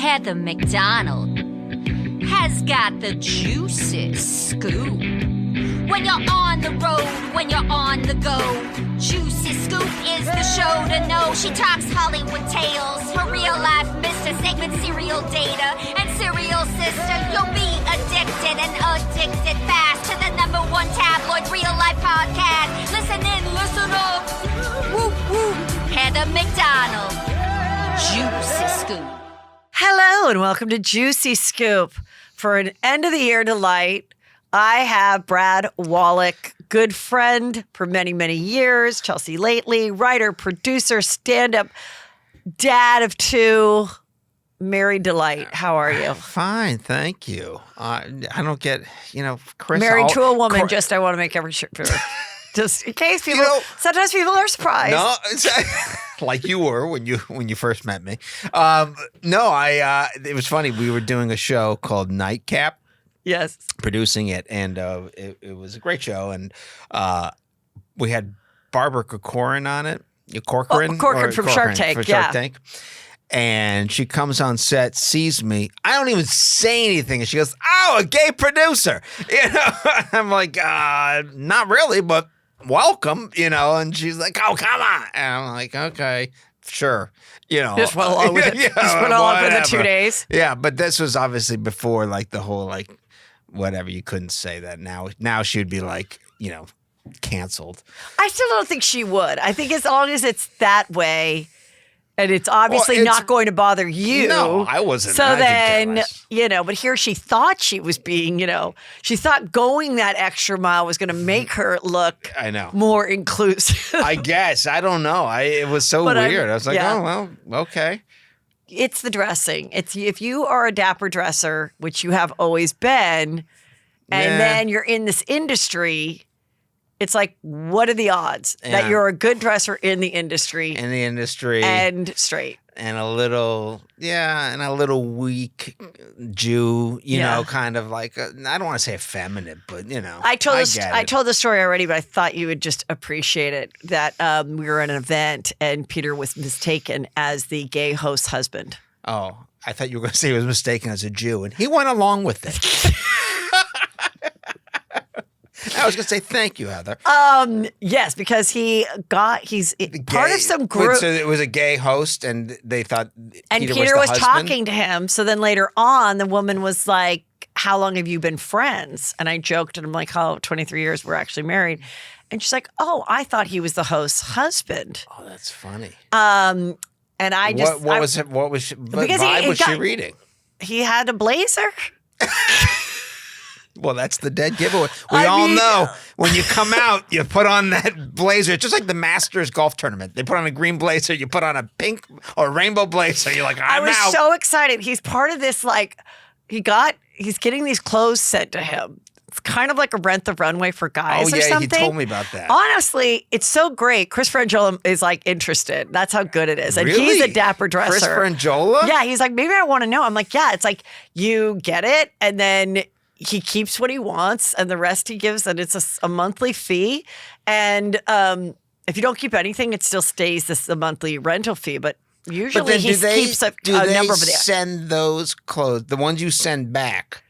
Heather McDonald has got the juiciest scoop. When you're on the road, when you're on the go, Juicy Scoop is the show to know. She talks Hollywood tales, her real life Mr. Segment serial data and serial sister. You'll be addicted and addicted fast to the #1 tabloid real life podcast. Listen in, listen up. Woo woo. Heather McDonald, Juicy Scoop. Hello and welcome to Juicy Scoop. For an end of the year delight, I have Brad Wollack, good friend for many, many years, Chelsea Lately, writer, producer, stand-up, dad of 2, married delight. How are you? Fine, thank you. I don't get, Chris. Married to a woman, I want to make every sure. Just in case people, sometimes people are surprised. No, like you were when you first met me. It was funny. We were doing a show called Nightcap. Yes. Producing it, and it was a great show, and we had Barbara Corcoran on it. Corcoran from Shark Tank, Shark Tank. And she comes on set, sees me. I don't even say anything, and she goes, "Oh, a gay producer." I'm like, not really, but welcome, And she's like, "Oh, come on," and I'm like, "Okay, sure." Just went along with it. Just went along with the 2 days. Yeah, but this was obviously before the whole whatever, you couldn't say that now she'd be canceled. I still don't think she would. I think as long as it's that way and it's obviously not going to bother you. No, I wasn't. So then, but here she thought she was being, she thought going that extra mile was going to make her look more inclusive. I guess. I don't know. It was so weird. I was like, oh, well, okay. It's the dressing. It's if you are a dapper dresser, which you have always been, and then you're in this industry, it's like, what are the odds that you're a good dresser in the industry? And straight. And a little weak Jew, kind of like, I don't want to say effeminate, but, I told the story already, but I thought you would just appreciate it, that we were at an event and Peter was mistaken as the gay host's husband. Oh, I thought you were going to say he was mistaken as a Jew, and he went along with it. I was going to say thank you, Heather. Yes, because he's part of some group. So it was a gay host, and they thought Peter was talking to him. So then later on, the woman was like, "How long have you been friends?" And I joked, and I'm like, "Oh, 23 years. We're actually married." And she's like, "Oh, I thought he was the host's husband." Oh, that's funny. And I just what was vibe was she reading? He had a blazer. Well, that's the dead giveaway. We all know when you come out, you put on that blazer. It's just like the Masters golf tournament. They put on a green blazer, you put on a pink or rainbow blazer. You're like, I was so excited. He's part of this, he's getting these clothes sent to him. It's kind of like a Rent the Runway for guys or something. He told me about that. Honestly, it's so great. Chris Frangiola is interested. That's how good it is. And really? He's a dapper dresser. Chris Frangiola? Yeah, he's like, maybe I want to know. I'm like, yeah, it's like you get it and then he keeps what he wants and the rest he gives, and it's a monthly fee. And if you don't keep anything, it still stays a monthly rental fee. But usually he keeps a number of the. Send those clothes, the ones you send back,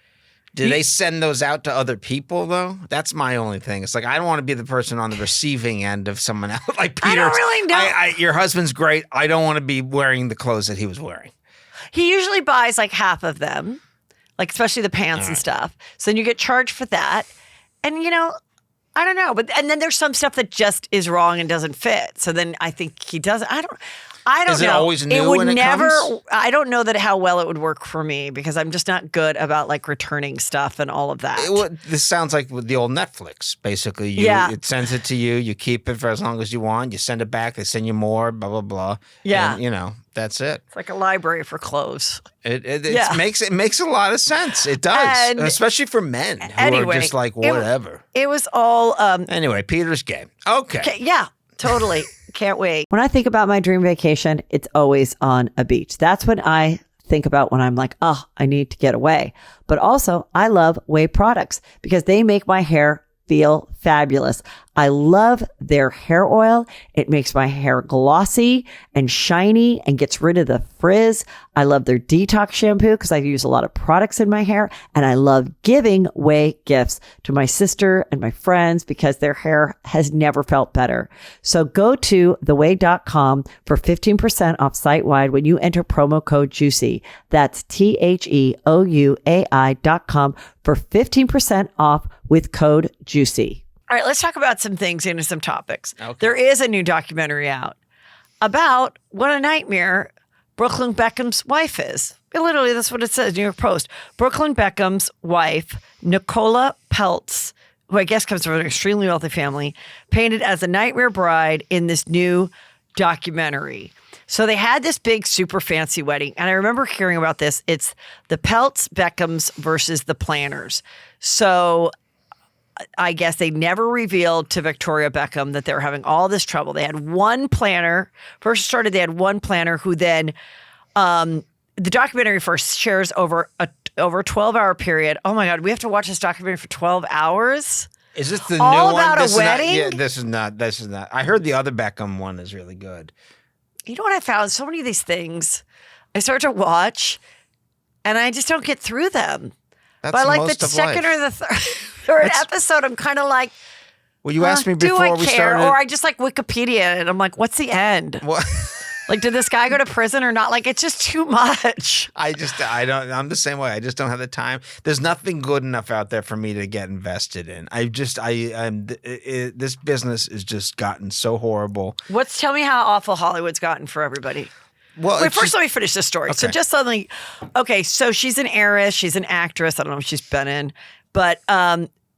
do they send those out to other people, though? That's my only thing. It's like, I don't want to be the person on the receiving end of someone else. Like Peter. I don't really know. Your husband's great. I don't want to be wearing the clothes that he was wearing. He usually buys half of them. Especially the pants and stuff. So then you get charged for that. And, I don't know. And then there's some stuff that just is wrong and doesn't fit. So then I think he doesn't. I don't know. Is it always new when it comes? I don't know how well it would work for me because I'm just not good about returning stuff and all of that. This sounds like with the old Netflix, basically. It sends it to you. You keep it for as long as you want. You send it back. They send you more, blah, blah, blah. Yeah. And, that's it. It's like a library for clothes. It makes a lot of sense. It does. And especially for men who are just like, whatever. It was all... Anyway, Peter's gay. Okay. Yeah, totally. Can't wait. When I think about my dream vacation, it's always on a beach. That's when I think about when I'm like, oh, I need to get away. But also, I love Way products because they make my hair feel fabulous. I love their hair oil. It makes my hair glossy and shiny and gets rid of the frizz. I love their detox shampoo because I use a lot of products in my hair, and I love giving away gifts to my sister and my friends because their hair has never felt better. So go to theway.com for 15% off site-wide when you enter promo code JUICY. That's THEOUAI.com for 15% off with code JUICY. All right, let's talk about some things into some topics. Okay. There is a new documentary out about what a nightmare Brooklyn Beckham's wife is. Literally, that's what it says, New York Post. Brooklyn Beckham's wife, Nicola Peltz, who I guess comes from an extremely wealthy family, painted as a nightmare bride in this new documentary. So they had this big, super fancy wedding. And I remember hearing about this. It's the Peltz Beckhams versus the planners. So I guess they never revealed to Victoria Beckham that they were having all this trouble. They had one planner. First started, they had one planner who then, the documentary first shares over a 12-hour period. Oh my God, we have to watch this documentary for 12 hours? Is this the All new one? about a This is not- wedding? yeah, this is not. I heard the other Beckham one is really good. You know what I found? So many of these things I start to watch and I just don't get through them. That's By like most the of second life. or the third episode, I'm kind of like, Well, you asked me do before I we care? started. Or I just like Wikipedia and I'm like, what's the end? What? Like, did this guy go to prison or not? Like, it's just too much. I don't. I'm the same way. I just don't have the time. There's nothing good enough out there for me to get invested in. This business has just gotten so horrible. Tell me how awful Hollywood's gotten for everybody. Well, Wait, it's first just- let me finish this story. So Okay. just suddenly, okay, so she's an heiress, she's an actress. I don't know if she's been in, but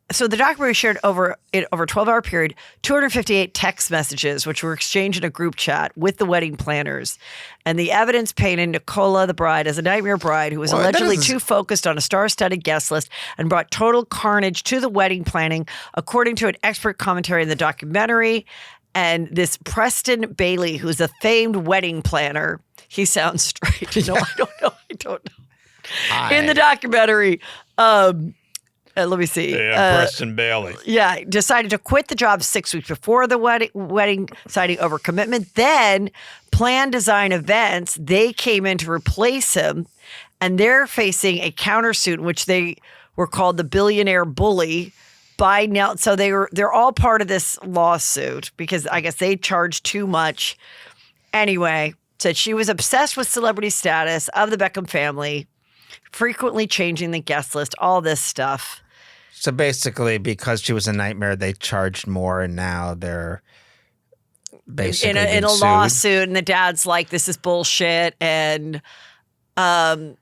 so the documentary shared over a 12-hour period 258 text messages, which were exchanged in a group chat with the wedding planners. And the evidence painted Nicola, the bride, as a nightmare bride who was Well, that allegedly doesn't- too focused on a star-studded guest list and brought total carnage to the wedding planning, according to an expert commentary in the documentary. And this Preston Bailey, who's a famed wedding planner, he sounds straight. No, I don't know. In the documentary, let me see. Preston Bailey. Yeah, decided to quit the job 6 weeks before the wedding, citing overcommitment. Then Plan Design Events, they came in to replace him, and they're facing a countersuit in which they were called the billionaire bully by now. So they're all part of this lawsuit because I guess they charged too much. Anyway, said she was obsessed with celebrity status of the Beckham family, frequently changing the guest list, all this stuff. So basically, because she was a nightmare, they charged more, and now they're basically in being a sued. lawsuit, and the dad's like, "This is bullshit," and Why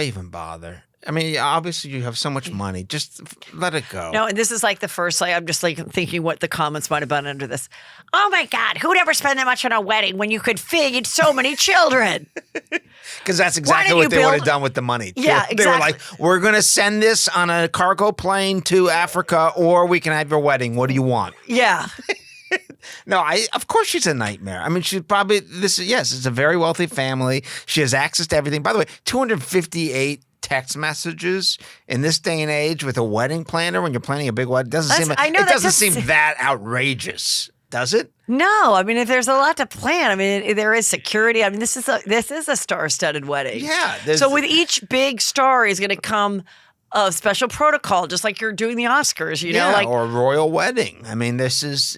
even bother? I mean, obviously you have so much money. Just let it go. no, and this is like the first, like, I'm just like thinking what the comments might have been under this. Oh my God, who'd ever spend that much on a wedding when you could feed so many children? Because that's exactly didn't what you they would have build- done with the money. Yeah, They were exactly. like, we're going to send this on a cargo plane to Africa, or we can have your wedding. What do you want? Yeah. No, of course she's a nightmare. I mean, she's probably, it's a very wealthy family. She has access to everything. By the way, 258 text messages in this day and age with a wedding planner when you're planning a big wedding doesn't seem I know it that doesn't doesn't seem that outrageous, does it? No, I mean, if there's a lot to plan, I mean, there is security. I mean, this is a star-studded wedding. Yeah. So with each big star is going to come a special protocol, just like you're doing the Oscars, you know, like or a royal wedding. I mean, this is,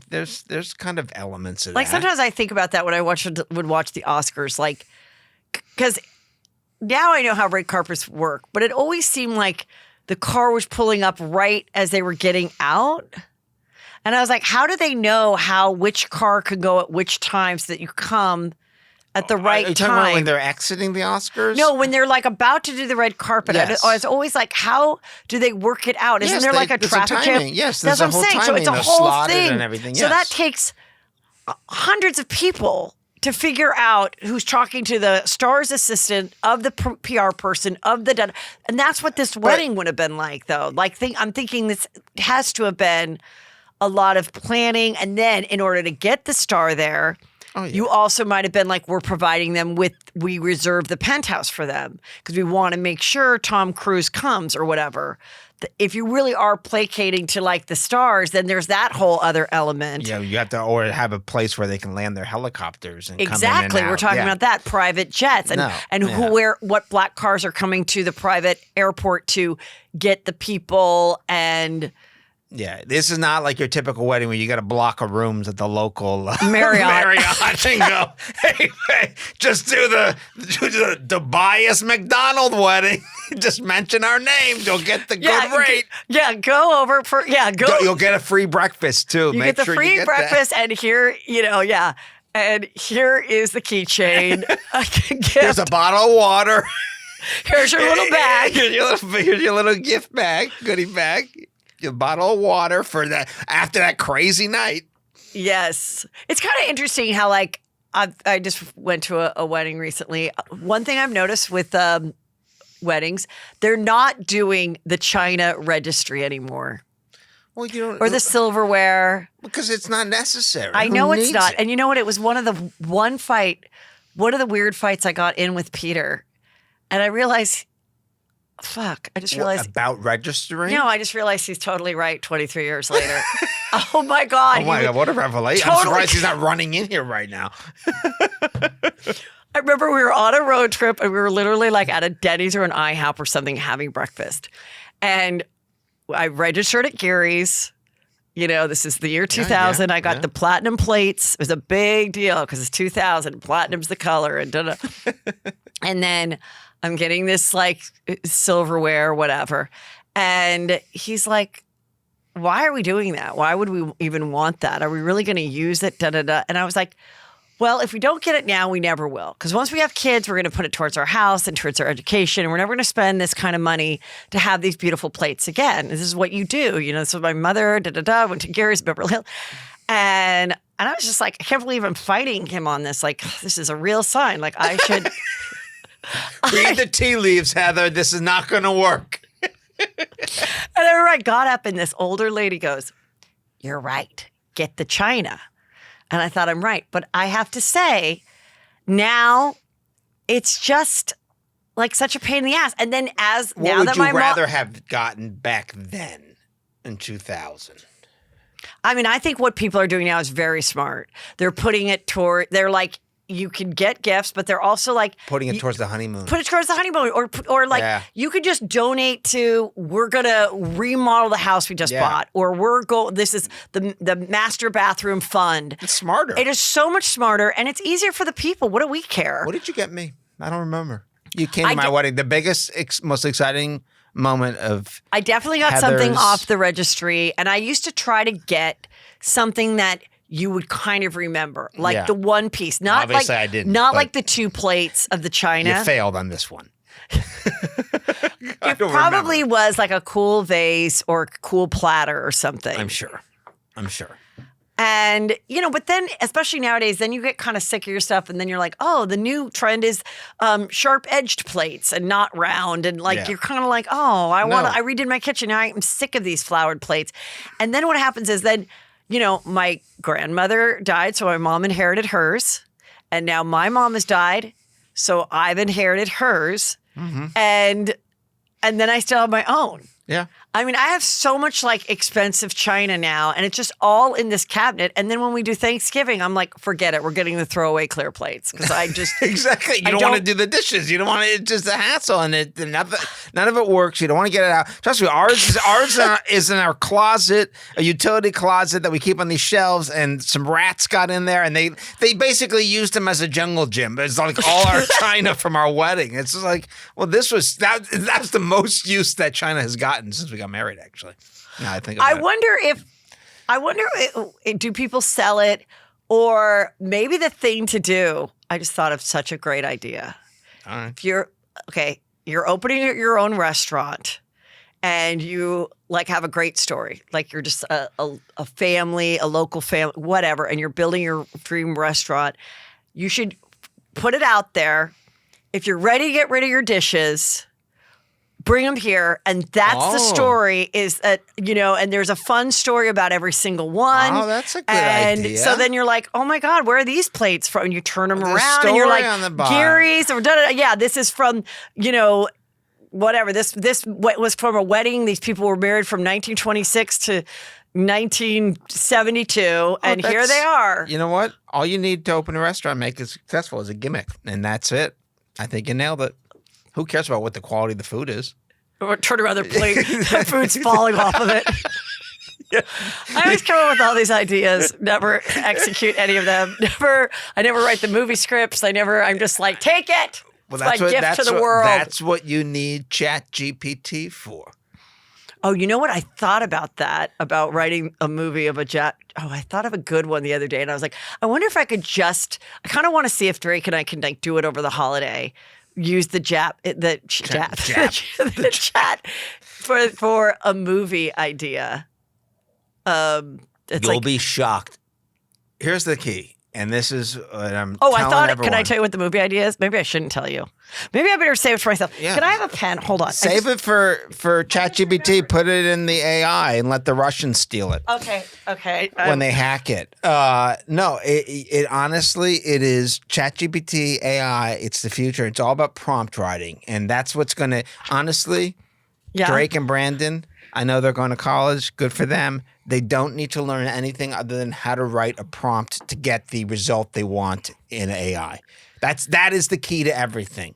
there's kind of elements of like that. sometimes I think about that when I would watch the Oscars, like, because now I know how red carpets work, but it always seemed like the car was pulling up right as they were getting out. And I was like, how do they know which car could go at which time so that you come at the right Are you talking about time? when they're exiting the Oscars? No, when they're like about to do the red carpet. Yes. I was always like, how do they work it out? Isn't Yes, there like a there's traffic jam? timing. Yes, That's there's what a I'm whole saying. So it's a timing. They're whole slotted thing. and everything, So that yes. takes hundreds of people to figure out who's talking to the star's assistant, of the PR person, of the and that's what this wedding would have been like, though. Like, I'm thinking this has to have been a lot of planning, and then in order to get the star there, you also might have been like, we're providing them with, we reserve the penthouse for them because we want to make sure Tom Cruise comes or whatever. if you really are placating to like the stars, then there's that whole other element. Yeah, you have to or have a place where they can land their helicopters and Exactly. come in and out. We're talking about that, private jets what black cars are coming to the private airport to get the people and Yeah, this is not like your typical wedding where you got a block of rooms at the local Marriott and go, hey, just do the Dubaiest McDonald wedding. Just mention our name. You'll get the good rate. Go over for go. You'll get a free breakfast too. You get the free breakfast, and here, and here is the keychain. Here's a bottle of water. Here's your little bag. Here's your little gift bag, goodie bag. Your bottle of water for that after that crazy night. Yes. It's kind of interesting how I just went to a wedding recently. One thing I've noticed with weddings, they're not doing the China registry anymore. Well, you don't, or the silverware. Because it's not necessary. I know it's not. It? And you know what? It was one of the weird fights I got in with Peter. And I realized I just realized. About registering? No, I just realized he's totally right 23 years later. Oh my God. Oh my God, what a revelation. Totally. I'm surprised he's not running in here right now. I remember we were on a road trip and we were literally like at a Denny's or an IHOP or something having breakfast. And I registered at Gary's. This is the year 2000. I got the platinum plates. It was a big deal because it's 2000. Platinum's the color. And and then I'm getting this like silverware, whatever. And he's like, why are we doing that? Why would we even want that? Are we really going to use it? And I was like, well, if we don't get it now, we never will. Because once we have kids, we're going to put it towards our house and towards our education. And we're never going to spend this kind of money to have these beautiful plates again. This is what you do. This is my mother, went to Gary's, Beverly Hills. And I was just like, I can't believe I'm fighting him on this. Like, this is a real sign. Like, I should... Read the tea leaves, Heather. This is not going to work. And I remember I got up and this older lady goes, you're right. Get the China. And I thought, I'm right. But I have to say, now it's just like such a pain in the ass. And then what would you rather have gotten back then in 2000? I mean, I think what people are doing now is very smart. They're putting it they're like, you can get gifts, but they're also like putting it towards the honeymoon. Put it towards the honeymoon, or like you could just donate to. We're gonna remodel the house we just bought, or this is the master bathroom fund. It's smarter. It is so much smarter, and it's easier for the people. What do we care? What did you get me? I don't remember. You came to my wedding. The biggest, most exciting moment of I definitely got something off the registry, and I used to try to get something that you would kind of remember, like the one piece. Not obviously like, I didn't. Not like the 2 plates of the China. You failed on this one. It probably was like a cool vase or a cool platter or something. I'm sure. And, but then, especially nowadays, then you get kind of sick of your stuff. And then you're like, oh, the new trend is sharp-edged plates and not round. And you're kind of like, oh, I redid my kitchen. Now I'm sick of these flowered plates. And then what happens is then, my grandmother died, so my mom inherited hers. And now my mom has died, so I've inherited hers. Mm-hmm. And then I still have my own. Yeah. I mean, I have so much expensive china now, and it's just all in this cabinet. And then when we do Thanksgiving, I'm like, forget it. We're getting the throwaway clear plates because I just exactly. You don't want to do the dishes. You don't want to. It's just a hassle, and none of it works. You don't want to get it out. Trust me, ours is in our closet, a utility closet that we keep on these shelves, and some rats got in there, and they basically used them as a jungle gym. It's like all our china from our wedding. It's just like, well, that's the most use that china has gotten since we got married, actually. Yeah, I wonder if do people sell it, or maybe the thing to do. I just thought of such a great idea. All right. If you're opening your own restaurant, and you have a great story, like you're just a family, a local family, whatever, and you're building your dream restaurant. You should put it out there. If you're ready to get rid of your dishes, bring them here, and that's the story. Is that and there's a fun story about every single one. Oh, that's a good idea. And so then you're like, oh my God, where are these plates from? And you turn them around, and you're like, Gary's or yeah, this is from whatever. This was from a wedding. These people were married from 1926 to 1972, and here they are. You know what? All you need to open a restaurant, make it successful, is a gimmick, and that's it. I think you nailed it. Who cares about what the quality of the food is? Or turn around their plate, the food's falling off of it. Yeah. I always come up with all these ideas, never execute any of them. I never write the movie scripts. I'm just like, take it. Well, it's my gift to the world. That's what you need ChatGPT for. Oh, you know what? I thought about that, about writing a movie of a jet. Oh, I thought of a good one the other day, and I was like, I wonder if I could I kind of want to see if Drake and I can like do it over the holiday. Use the chat for a movie idea. You'll be shocked. Here's the key. And this is what I'm Oh, telling I thought, everyone. can I tell you what the movie idea is? Maybe I shouldn't tell you. Maybe I better save it for myself. Yeah. Can I have a pen? Hold on. Save it for ChatGPT. Put it in the AI and let the Russians steal it. Okay. When they hack it. No, it honestly, it is ChatGPT, AI. It's the future. It's all about prompt writing. And that's what's going to, honestly, Drake and Brandon, I know they're going to college. Good for them. They don't need to learn anything other than how to write a prompt to get the result they want in AI. That is the key to everything.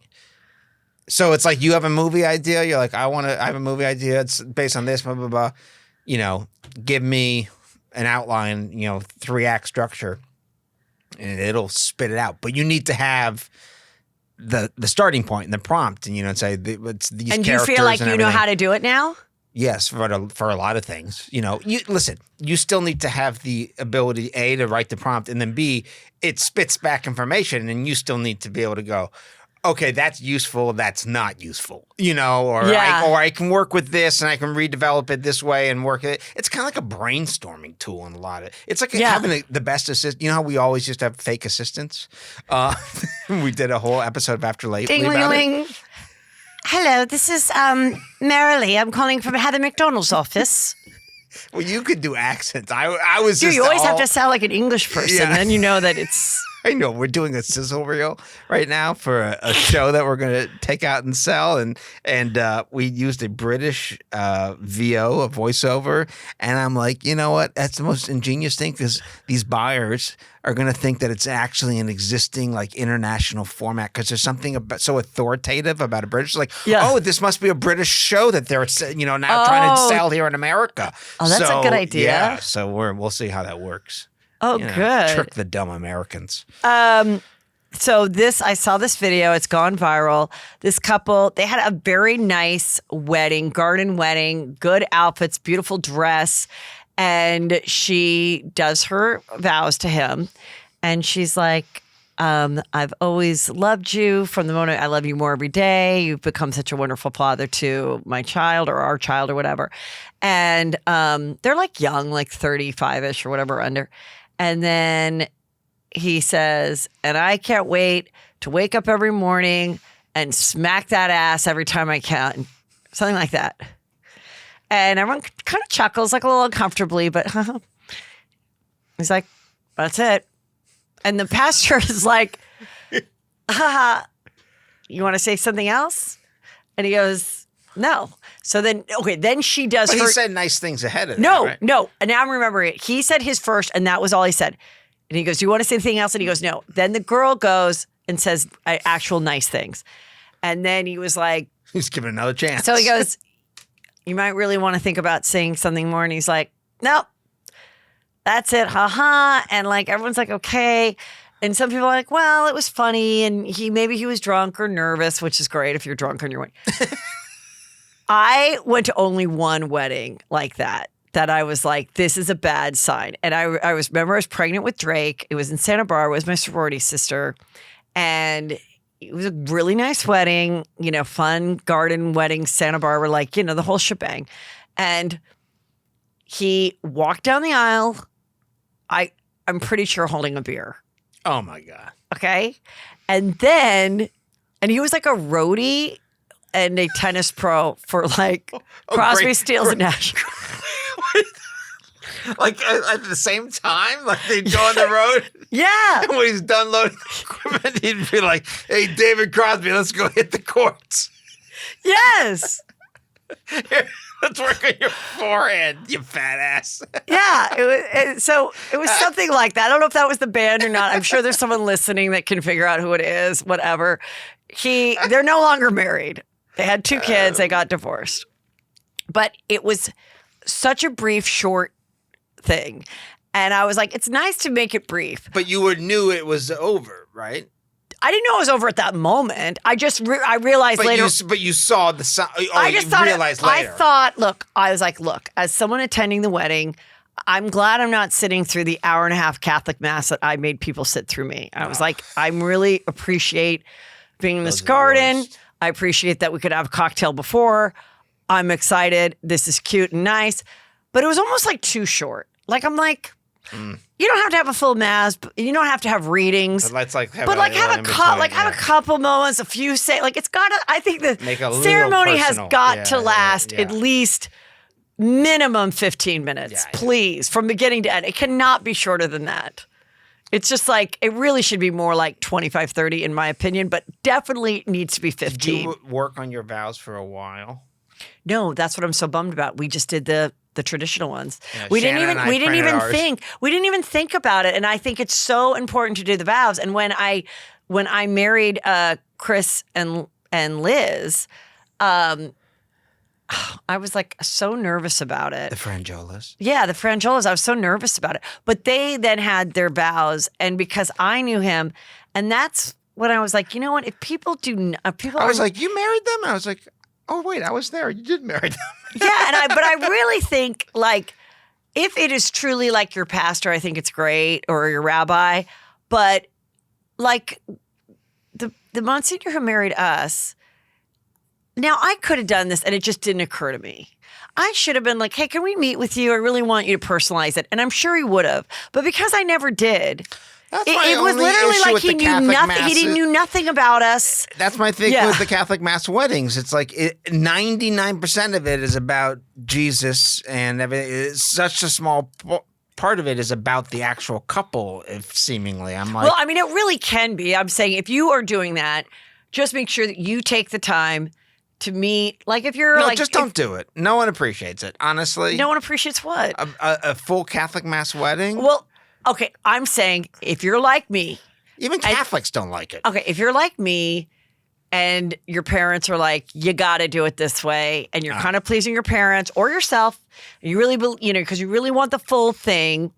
So it's like you have a movie idea. You're like, I have a movie idea. It's based on this, blah, blah, blah. You know, give me an outline, 3-act structure, and it'll spit it out. But you need to have the starting point and the prompt, and say it's these. And do you feel like you know how to do it now? Yes, for a lot of things. You still need to have the ability, A, to write the prompt, and then B, it spits back information, and you still need to be able to go, okay, that's useful, that's not useful, or I can work with this, and I can redevelop it this way and work it. It's kind of like a brainstorming tool in a lot of. It's like having the best assistant. You know how we always just have fake assistants? We did a whole episode of After Lately about it. Hello, this is Marilee. I'm calling from Heather McDonald's office. Well, you could do accents. I was just you always have to sound like an English person. Then you know that it's... I know. We're doing a sizzle reel right now for a show that we're going to take out and sell. And we used a British VO, a voiceover. And I'm like, you know what? That's the most ingenious thing because these buyers are going to think that it's actually an existing like international format because there's something so authoritative about a British. Like, oh, this must be a British show that they're now trying to sell here in America. Oh, that's a good idea. Yeah, so we'll see how that works. Oh, good. Trick the dumb Americans. So I saw this video. It's gone viral. This couple, they had a very nice wedding, garden wedding, good outfits, beautiful dress. And she does her vows to him. And she's like, I've always loved you from the moment I love you more every day. You've become such a wonderful father to my child or our child or whatever. And they're like young, like 35-ish or whatever under. And then he says, and I can't wait to wake up every morning and smack that ass every time I can. Something like that. And everyone kind of chuckles, like a little uncomfortably, but he's like, that's it. And the pastor is like, you want to say something else? And he goes, no. So then she does He said nice things ahead of that, right? No. And now I'm remembering it. He said his first, and that was all he said. And he goes, do you want to say anything else? And he goes, no. Then the girl goes and says actual nice things. And then he was like. He's giving another chance. So he goes, you might really want to think about saying something more. And he's like, nope, that's it. And like, everyone's like, okay. And some people are like, well, it was funny. And maybe he was drunk or nervous, which is great if you're drunk on your wedding. I went to only one wedding like that I was like, this is a bad sign. And I remember I was pregnant with Drake. It was in Santa Barbara. It was my sorority sister. And it was a really nice wedding, fun garden wedding, Santa Barbara, like, the whole shebang. And he walked down the aisle. I'm pretty sure holding a beer. Oh my God. Okay. And he was like a roadie and a tennis pro for like Crosby, Stills, and Nash. Like at the same time? Like they'd go on the road? Yeah. And when he's done loading the equipment, he'd be like, hey, David Crosby, let's go hit the courts. Yes. Let's work on your forehead, you fat ass. Yeah. It was something like that. I don't know if that was the band or not. I'm sure there's someone listening that can figure out who it is, whatever. They're no longer married. They had 2 kids. They got divorced. But it was such a brief, short thing. And I was like, it's nice to make it brief. But you knew it was over, right? I didn't know it was over at that moment. I just I realized later. But you saw the sign. Oh, I just realized later. I was like, look, as someone attending the wedding, I'm glad I'm not sitting through the hour-and-a-half Catholic mass that I made people sit through me. I was like, I really appreciate being in this garden. I appreciate that we could have a cocktail before. I'm excited. This is cute and nice. But it was almost like too short. Like, I'm like, you don't have to have a full mass. You don't have to have readings. But let's have a couple moments, a few it's gotta. I think the ceremony has got to last at least minimum 15 minutes, please, from beginning to end. It cannot be shorter than that. It's just like, it really should be more like 25, 30 in my opinion, but definitely needs to be 15. Did you work on your vows for a while? No, that's what I'm so bummed about. We just did the traditional ones. Yeah, we didn't even think about it. And I think it's so important to do the vows. And when I married Chris and Liz, I was like so nervous about it. The Frangiolas. Yeah, the Frangiolas. I was so nervous about it. But they then had their vows, and because I knew him, and that's when I was like, you know what? If people do, I was like, you married them? And I was like, oh wait, I was there. You did marry them. Yeah, but I really think, like, if it is truly like your pastor, I think it's great, or your rabbi. But like the Monsignor who married us, now I could have done this and it just didn't occur to me. I should have been like, hey, can we meet with you? I really want you to personalize it. And I'm sure he would have. But because I never did, it was literally like he knew nothing. He knew nothing about us. That's my thing with the Catholic Mass weddings. It's like 99% of it is about Jesus, and it's such a small part of it is about the actual couple. If seemingly, I'm like, well, I mean, it really can be. I'm saying if you are doing that, just make sure that you take the time to meet. Like if you're just don't do it. No one appreciates it. Honestly, no one appreciates what a full Catholic Mass wedding. Well. Okay, I'm saying if you're like me. Even Catholics don't like it. Okay, if you're like me and your parents are like, you got to do it this way, and you're kind of pleasing your parents or yourself, and you really, because you really want the full thing.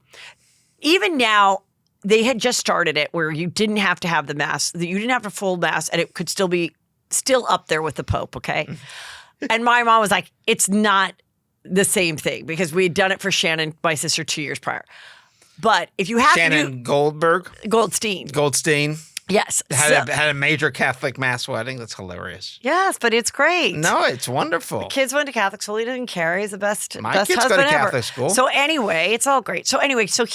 Even now, they had just started it where you didn't have to have the mass, you didn't have a full mass, and it could still be up there with the Pope, okay? And my mom was like, it's not the same thing, because we had done it for Shannon, my sister, 2 years prior. But if you have Shannon Goldstein. Yes. Had a major Catholic Mass wedding. That's hilarious. Yes, but it's great. No, it's wonderful. The kids went to Catholic school. He didn't care. He's the best My best kids husband go to ever. Catholic school. So anyway, it's all great. So anyway, so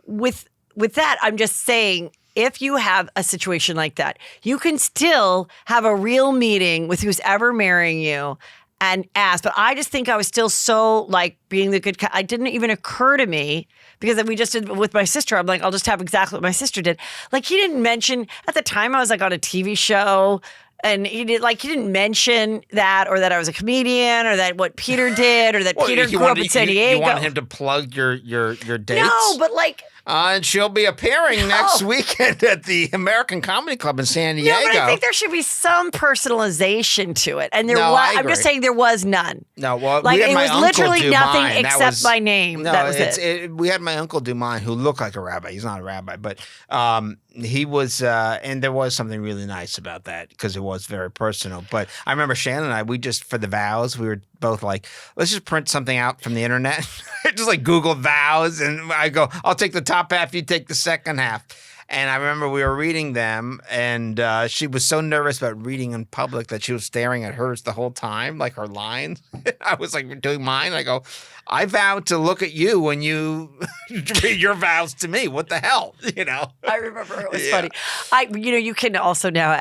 with that, I'm just saying, if you have a situation like that, you can still have a real meeting with who's ever marrying you and ask. But I just think I was still so like being the good. It didn't even occur to me, because we just did with my sister. I'm like, I'll just have exactly what my sister did. Like, he didn't mention at the time I was like on a TV show, and he didn't mention that, or that I was a comedian, or that what Peter did, or that Peter grew up in San Diego. You want him to plug your dates? No, but like. And she'll be appearing next weekend at the American Comedy Club in San Diego. No, but I think there should be some personalization to it. And I'm just saying there was none. No, well, like, we had it my was uncle literally do nothing mine. except my name. No, that was it. We had my uncle do mine, who looked like a rabbi. He's not a rabbi, but he was, and there was something really nice about that, because it was very personal. But I remember Shannon and I, we just, for the vows, we were both like, let's just print something out from the internet. Just like Google vows, and I go, I'll take the top half, you take the second half. And I remember we were reading them, and she was so nervous about reading in public that she was staring at hers the whole time, like her lines. I was like doing mine. I go, I vowed to look at you when you read your vows to me. What the hell? I remember it was funny. You can also now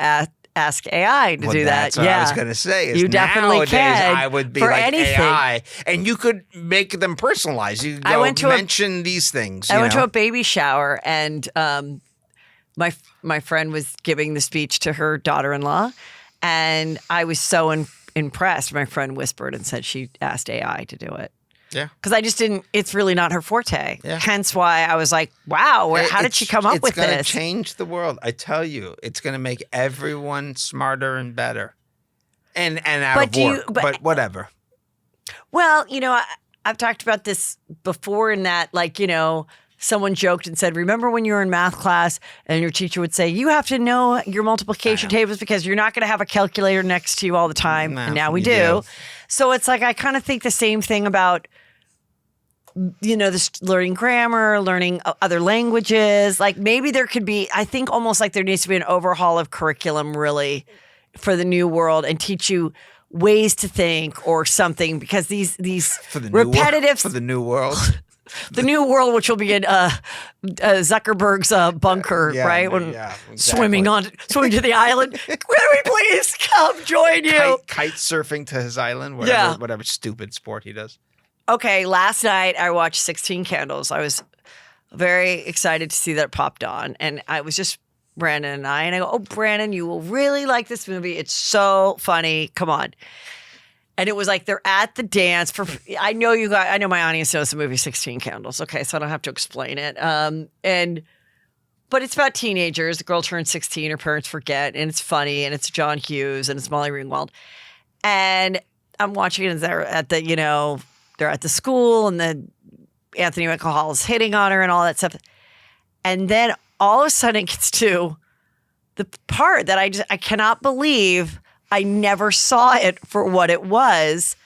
ask AI to do that. That's what I was going to say. You definitely nowadays, can. I would be for like anything. AI, and you could make them personalized. You go, mention these things. I went to a baby shower, and my friend was giving the speech to her daughter-in-law, And I was so impressed. My friend whispered and said she asked AI to do it. Yeah. Because I just didn't, it's really not her forte. Yeah. Hence why I was like, wow, how did she come up with this? It's going to this? change the world. I tell you, it's going to make everyone smarter and better. And out of work, but whatever. Well, I've talked about this before in that, like, someone joked and said, remember when you were in math class and your teacher would say, you have to know your multiplication tables because you're not going to have a calculator next to you all the time. No, and now we do. So it's like, I kind of think the same thing about, this learning grammar, learning other languages. Like maybe there could be, I think almost like there needs to be an overhaul of curriculum really for the new world and teach you ways to think or something because these for the repetitive for the new world. The new world, which will be in Zuckerberg's bunker, right? Exactly. Swimming to the island. Will we please come join you? Kite surfing to his island, whatever stupid sport he does. Okay, last night I watched 16 Candles. I was very excited to see that it popped on, and I was just Brandon and I go, oh, Brandon, you will really like this movie. It's so funny. Come on. And it was like they're at the dance for. I know my audience knows the movie 16 Candles. Okay, so I don't have to explain it. But it's about teenagers. The girl turns 16, her parents forget, and it's funny, and it's John Hughes, and it's Molly Ringwald. And I'm watching it, and they're at the school, and then Anthony Michael Hall is hitting on her and all that stuff. And then all of a sudden it gets to the part that I cannot believe I never saw it for what it was.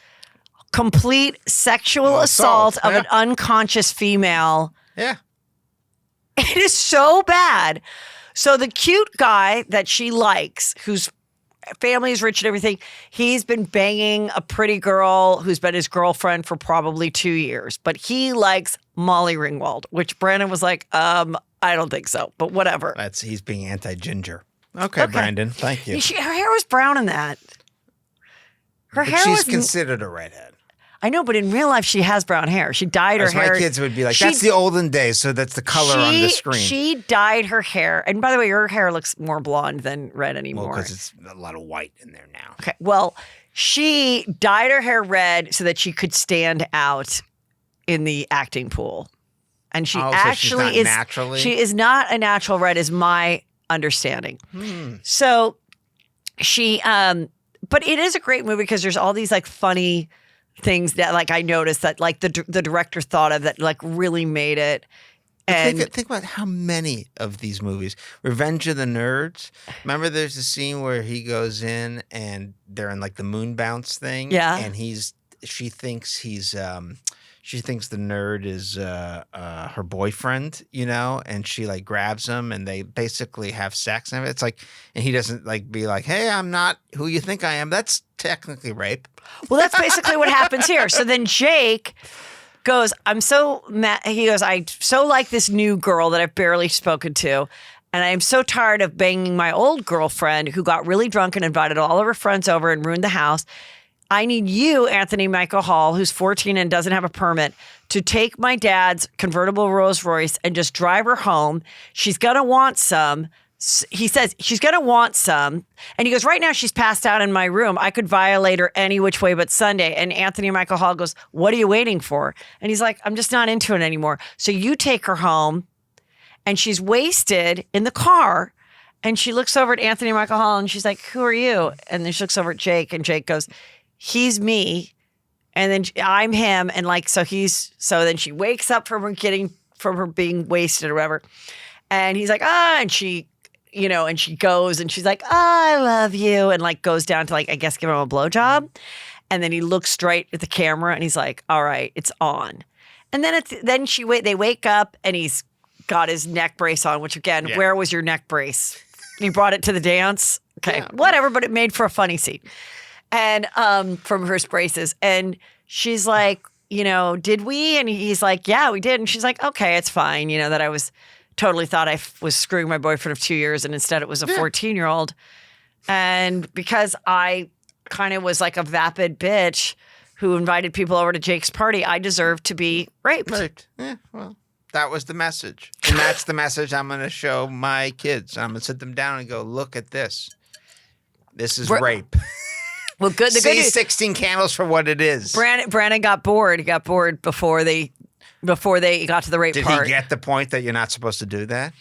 Complete sexual assault of an unconscious female. Yeah. It is so bad. So the cute guy that she likes, whose family is rich and everything, he's been banging a pretty girl who's been his girlfriend for probably 2 years. But he likes Molly Ringwald, which Brandon was like, I don't think so, but whatever. He's being anti-ginger. Okay, Brandon, thank you. Her hair was brown in that. She's considered a redhead. I know, but in real life, she has brown hair. She dyed her hair. My kids would be like, that's the olden days, so that's the color on the screen. She dyed her hair. And by the way, her hair looks more blonde than red anymore. Well, because it's a lot of white in there now. Okay, well, she dyed her hair red so that she could stand out in the acting pool. And she actually is naturally? She is not a natural red, is my understanding. So she but it is a great movie because there's all these like funny things that like I noticed that like the director thought of that like really made it. And think about how many of these movies. Revenge of the Nerds. Remember there's a scene where he goes in and they're in like the moon bounce thing. Yeah. And she thinks the nerd is her boyfriend, and she like grabs him and they basically have sex. And it's like, and he doesn't like be like, hey, I'm not who you think I am. That's technically rape. Well, that's basically what happens here. So then Jake goes, I'm so mad. He goes, I so like this new girl that I've barely spoken to. And I am so tired of banging my old girlfriend who got really drunk and invited all of her friends over and ruined the house. I need you, Anthony Michael Hall, who's 14 and doesn't have a permit, to take my dad's convertible Rolls Royce and just drive her home. She's going to want some. He says she's going to want some. And he goes, right now she's passed out in my room. I could violate her any which way but Sunday. And Anthony Michael Hall goes, what are you waiting for? And he's like, I'm just not into it anymore. So you take her home. And she's wasted in the car. And she looks over at Anthony Michael Hall and she's like, who are you? And then she looks over at Jake and Jake goes, he's me, and then I'm him, and like so then she wakes up from her being wasted or whatever, and he's like and she and she goes and she's like I love you, and like goes down to like I guess give him a blowjob, and then he looks straight at the camera and he's like, all right, it's on, and then they wake up and he's got his neck brace on, which again, where was your neck brace? You brought it to the dance, okay, whatever, but it made for a funny scene. And from her braces. And she's like, did we? And he's like, yeah, we did. And she's like, okay, it's fine. That I was totally thought I was screwing my boyfriend of 2 years. And instead it was a 14-year-old. And because I kind of was like a vapid bitch who invited people over to Jake's party, I deserved to be raped. Right. Yeah, well, that was the message. And that's the message I'm going to show my kids. I'm going to sit them down and go, look at this. This is rape. Well, good. See 16 Candles for what it is. Brandon got bored. He got bored before they got to the rape part. Did he get the point that you're not supposed to do that?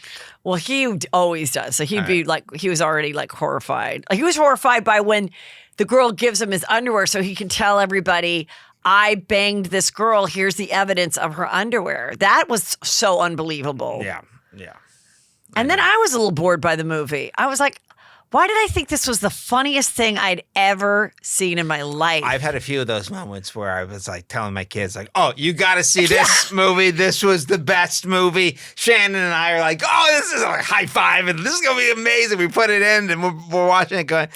Well, he always does. So he'd be like, he was already like horrified. Like, he was horrified by when the girl gives him his underwear so he can tell everybody, I banged this girl. Here's the evidence of her underwear. That was so unbelievable. Yeah. And then I was a little bored by the movie. I was like, why did I think this was the funniest thing I'd ever seen in my life? I've had a few of those moments where I was like telling my kids, like, oh, you got to see this movie. This was the best movie. Shannon and I are like, oh, this is like high five and this is going to be amazing. We put it in and we're watching it going,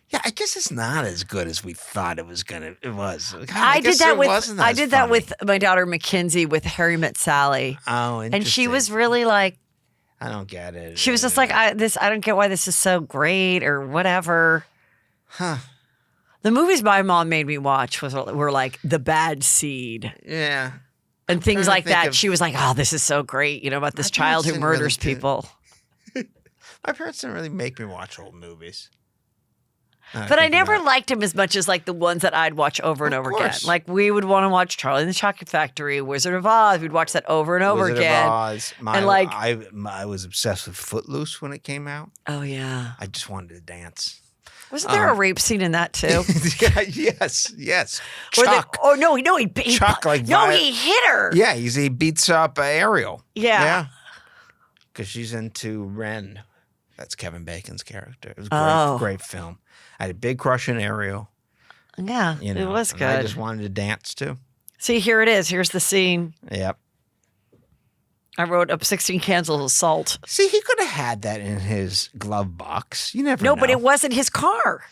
yeah, I guess it's not as good as we thought it was. God, I did that with my daughter Mackenzie with Harry Met Sally. Oh, interesting. And she was really like, I don't get it. She was just like, I don't get why this is so great or whatever. Huh. The movies my mom made me watch were like The Bad Seed. Yeah. And things like that. She was like, oh, this is so great, about this child who murders people. My parents didn't really make me watch old movies. But I never liked him as much as like the ones that I'd watch over and over again. Like we would want to watch Charlie and the Chocolate Factory, Wizard of Oz. We'd watch that over and over Wizard again. Of Oz. I was obsessed with Footloose when it came out. Oh yeah. I just wanted to dance. Wasn't there a rape scene in that too? Yes. Chuck. He hit her. Yeah, he beats up Ariel. Yeah. Because she's into Ren. That's Kevin Bacon's character. It was a great film. I had a big crush on Ariel. Yeah, it was good. I just wanted to dance too. See, here it is. Here's the scene. Yep. I wrote up 16 cans of salt. See, he could have had that in his glove box. You never know. No, but it wasn't his car.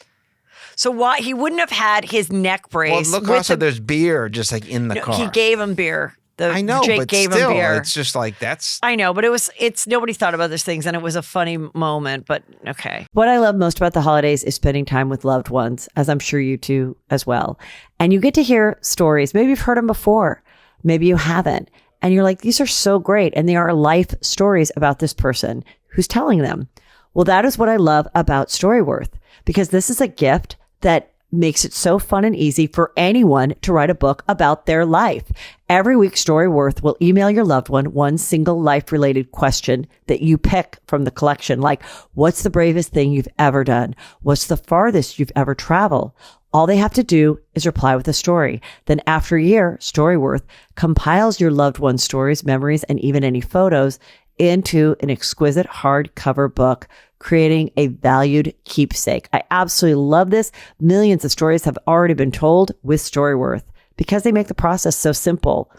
So why he wouldn't have had his neck brace. Well, look, also there's beer just like in the car. He gave him beer. I know, Jake but gave still, him beer. It's just like that's. I know, but it's nobody thought about those things, and it was a funny moment. But okay. What I love most about the holidays is spending time with loved ones, as I'm sure you do as well. And you get to hear stories. Maybe you've heard them before, maybe you haven't, and you're like, these are so great, and they are life stories about this person who's telling them. Well, that is what I love about Storyworth, because this is a gift that makes it so fun and easy for anyone to write a book about their life. Every week, Storyworth will email your loved one single life-related question that you pick from the collection, like, what's the bravest thing you've ever done? What's the farthest you've ever traveled? All they have to do is reply with a story. Then after a year, Storyworth compiles your loved one's stories, memories, and even any photos into an exquisite hardcover book, creating a valued keepsake. I absolutely love this. Millions of stories have already been told with Storyworth because they make the process so simple.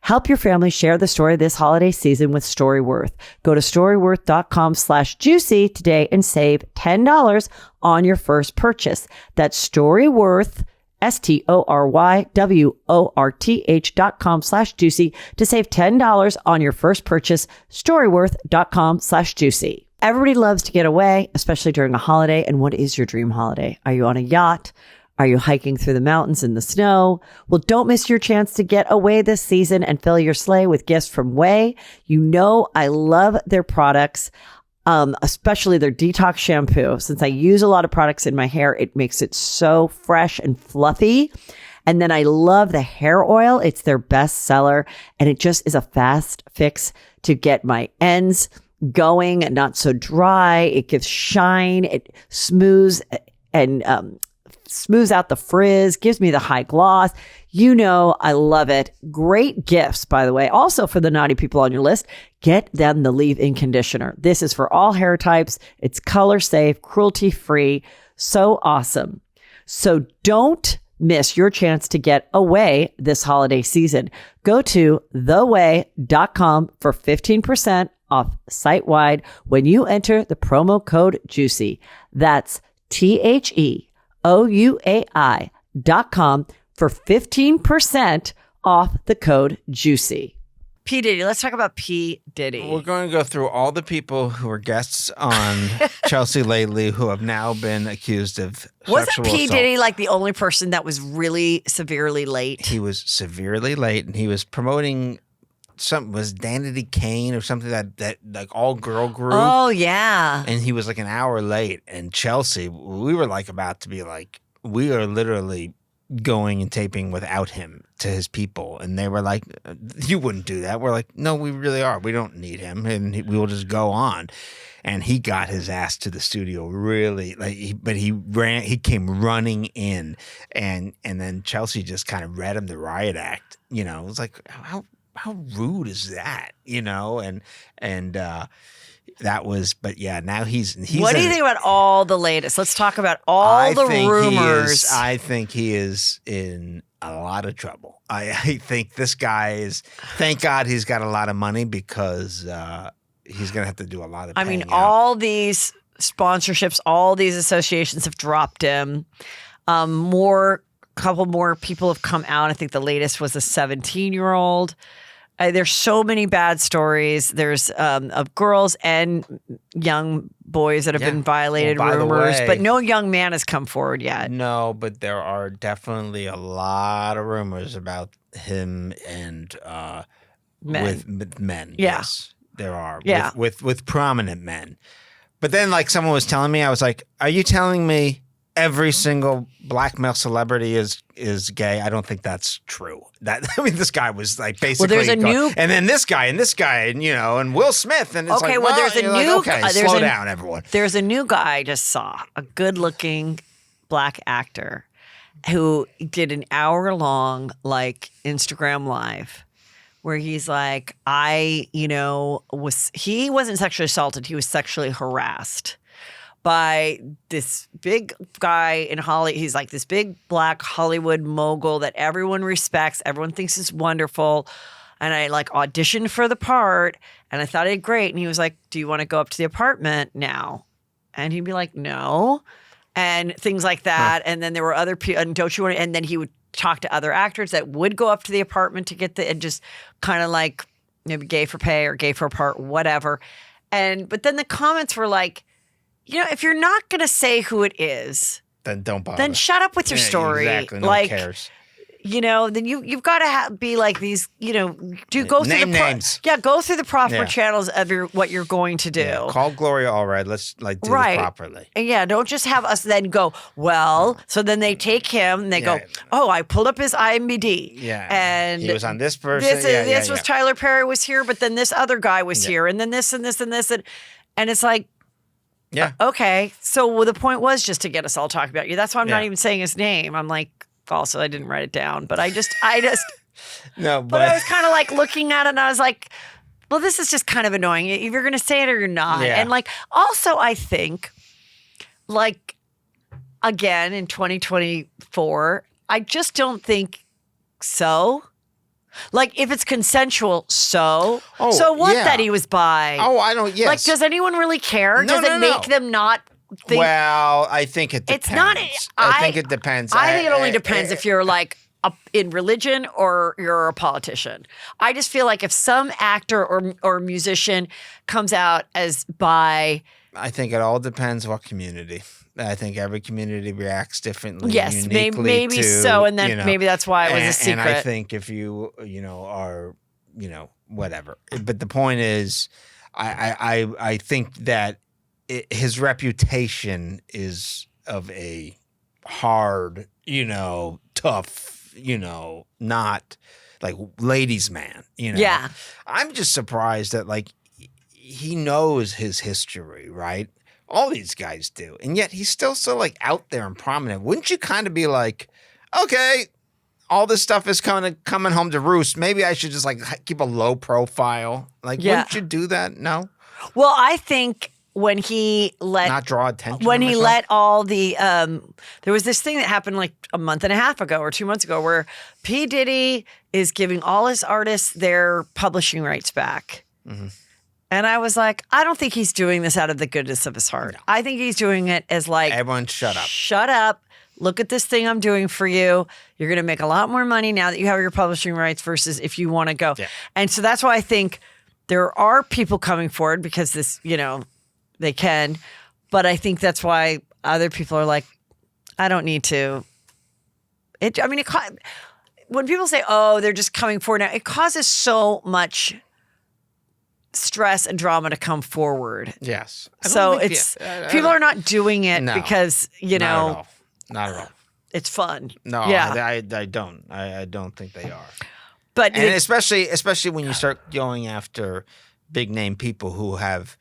Help your family share the story this holiday season with Storyworth. Go to storyworth.com/juicy today and save $10 on your first purchase. That's Storyworth, STORYWORTH.com/juicy to save $10 on your first purchase. Storyworth.com/juicy. Everybody loves to get away, especially during a holiday. And what is your dream holiday? Are you on a yacht? Are you hiking through the mountains in the snow? Well, don't miss your chance to get away this season and fill your sleigh with gifts from Way. You know, I love their products, especially their detox shampoo. Since I use a lot of products in my hair, it makes it so fresh and fluffy. And then I love the hair oil. It's their best seller. And it just is a fast fix to get my ends going and not so dry. It gives shine. It smooths out the frizz, gives me the high gloss. You know, I love it. Great gifts, by the way. Also for the naughty people on your list, get them the leave-in conditioner. This is for all hair types. It's color safe, cruelty free. So awesome. So don't miss your chance to get away this holiday season. Go to theway.com for 15% off site-wide when you enter the promo code JUICY. That's THEOUAI.com for 15% off the code JUICY. P Diddy. Let's talk about P Diddy. We're going to go through all the people who were guests on Chelsea lately who have now been accused of Wasn't sexual P assault. Diddy like the only person that was really severely late? He was severely late, and he was promoting some was Danity Kane or something that like all girl group. Oh yeah. And he was like an hour late. And Chelsea, we were like about to be like, we are literally going and taping without him to his people. And they were like, you wouldn't do that. We're like, no, we really are. We don't need him. And we will just go on. And he got his ass to the studio really but he came running in and then Chelsea just kind of read him the riot act. You know, it was like, how rude is that? You know, and that was, but yeah, now he's what do you think about all the latest? Let's talk about all the rumors. I think he is in a lot of trouble. I think this guy is, thank God he's got a lot of money because he's going to have to do a lot of paying out. All these sponsorships, all these associations have dropped him. Couple more people have come out. I think the latest was a 17-year-old. There's so many bad stories. There's of girls and young boys that have been violated, rumors, but no young man has come forward yet. No, but there are definitely a lot of rumors about him and Men. with men. Yeah. Yes. There are with prominent men. But then like someone was telling me, I was like, are you telling me every single black male celebrity is gay? I don't think that's true. This guy was like basically there's a new and then this guy and you know, and Will Smith and it's okay, like, well there's a new slow down everyone. There's a new guy I just saw, a good-looking black actor who did an hour-long like Instagram live where he's like, he wasn't sexually assaulted, he was sexually harassed by this big guy in Hollywood. He's like this big black Hollywood mogul that everyone respects, everyone thinks is wonderful. And I like auditioned for the part and I thought I did great. And he was like, do you want to go up to the apartment now? And he'd be like, no. And things like that. And then there were other people, and don't you want to, and then he would talk to other actors that would go up to the apartment to get and just kind of like maybe gay for pay or gay for a part, whatever. But then the comments were like, you know, if you're not going to say who it is, then don't bother. Then shut up with your story. Exactly. No one cares. You know, then you've got to be like these, you know, go through the names. Go through the proper channels of what you're going to do. Yeah, call Gloria Allred. Let's do this properly. And don't just have us then go, well, so then they take him and they go, oh, I pulled up his IMDb. Yeah. And he was on this person. This was Tyler Perry was here, but then this other guy was here, and then this and this and this. And it's like, yeah. Okay. So the point was just to get us all talking about you. That's why I'm not even saying his name. I'm like, also, I didn't write it down, but I just no, but I was kind of like looking at it and I was like, well, this is just kind of annoying. If you're going to say it or you're not. Yeah. And like, also I think like, again, in 2024, I just don't think so. Like, if it's consensual, so what that he was bi? Oh, I don't, yes. Like, does anyone really care? Does it make them not think? Well, I think it depends. It's not. I think it depends. I think it only depends if you're like in religion or you're a politician. I just feel like if some actor or musician comes out as bi. I think it all depends what community. I think every community reacts differently. Yes, maybe so, and then maybe that's why it was a secret. And I think if you are whatever. But the point is, I think that his reputation is of a hard, tough, not like ladies' man. Yeah. I'm just surprised that like he knows his history, right? All these guys do. And yet he's still so like out there and prominent. Wouldn't you kind of be like, okay, all this stuff is coming home to roost. Maybe I should just like keep a low profile. Like, wouldn't you do that? No? Well, I think when he let not draw attention. When he let all the there was this thing that happened like a month and a half ago or 2 months ago where P Diddy is giving all his artists their publishing rights back. Mm-hmm. And I was like, I don't think he's doing this out of the goodness of his heart. No. I think he's doing it as like, everyone shut up. Shut up. Look at this thing I'm doing for you. You're going to make a lot more money now that you have your publishing rights versus if you want to go. Yeah. And so that's why I think there are people coming forward because this, they can. But I think that's why other people are like, I don't need to. when people say, "Oh, they're just coming forward now," it causes so much stress and drama to come forward. Yes. So it's people are not doing it No, because you know not at all. it's fun. No, yeah. I don't. I don't think they are. But And especially when you start going after big name people who have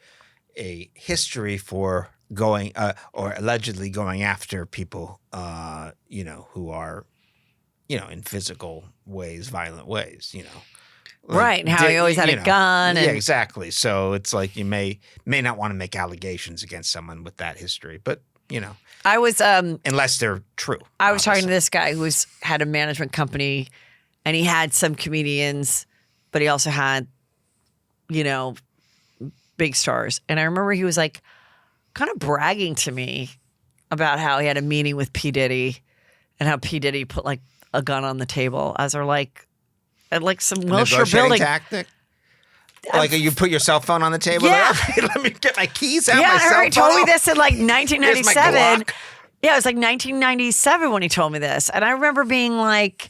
a history for going or allegedly going after people, who are, in physical ways, violent ways, right, and how he always had a gun. Yeah, And, exactly. So it's like you may not want to make allegations against someone with that history, but I was unless they're true. I was talking to this guy who's had a management company, and he had some comedians, but he also had, big stars. And I remember he was like kind of bragging to me about how he had a meeting with P Diddy and how P Diddy put like a gun on the table as they're like at like some Wilshire building tactic. Like you put your cell phone on the table. Yeah. There? Let me get my keys out. Yeah, my cell he told phone me this in like 1997. Here's my Glock. Yeah, it was like 1997 when he told me this. And I remember being like,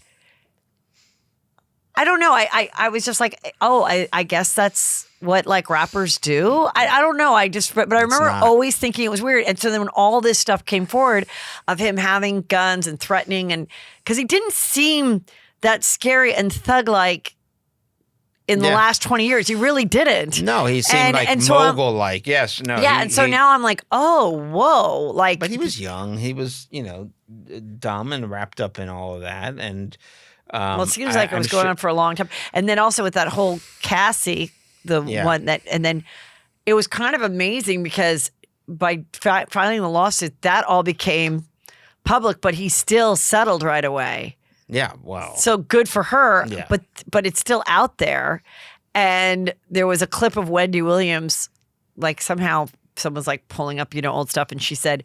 I don't know. I was just like, oh, I guess that's what like rappers do. I don't know. But I remember always thinking it was weird. And so then when all this stuff came forward of him having guns and threatening, and because he didn't seem that scary and thug-like in the last 20 years. He really didn't. No, he seemed mogul-like. Yes, no. Yeah, and so now I'm like, oh, whoa. Like, but he was young. He was, dumb and wrapped up in all of that. And well, it seems like it was going on for a long time. And then also with that whole Cassie, one that, and then it was kind of amazing because by filing the lawsuit, that all became public, but he still settled right away. Yeah, wow. So good for her, Yeah. but it's still out there. And there was a clip of Wendy Williams, like somehow someone's like pulling up, old stuff, and she said,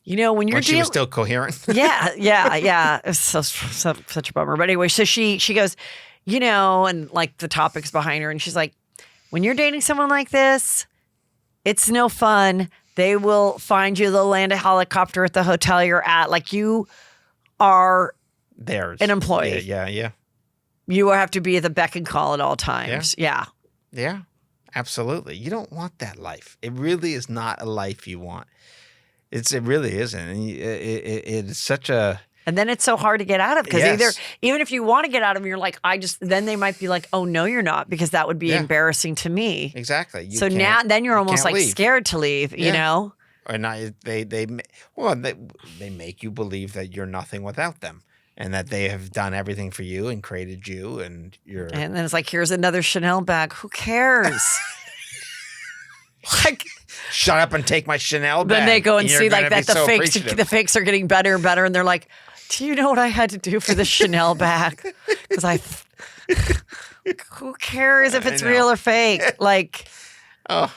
when you're she was still coherent. yeah. It was such a bummer. But anyway, so she goes, and like the topics behind her, and she's like, when you're dating someone like this, it's no fun. They will find you. They'll land a helicopter at the hotel you're at. Like you are theirs. An employee. Yeah. You have to be at the beck and call at all times. Yeah. Yeah, absolutely. You don't want that life. It really is not a life you want. It really isn't. And it's such a... And then it's so hard to get out of because Yes. even if you want to get out of them, you're like, then they might be like, oh, no, you're not, because that would be embarrassing to me. Exactly. Then you're almost like leave. scared to leave, Or not, they make you believe that you're nothing without them, and that they have done everything for you and created you, and you're. And then it's like, here's another Chanel bag. Who cares? Like, shut up and take my Chanel bag. then they go and you're see like gonna that be so the appreciative. fakes are getting better and better, and they're like, do you know what I had to do for the Chanel bag? Because who cares if it's real or fake? Like, Oh.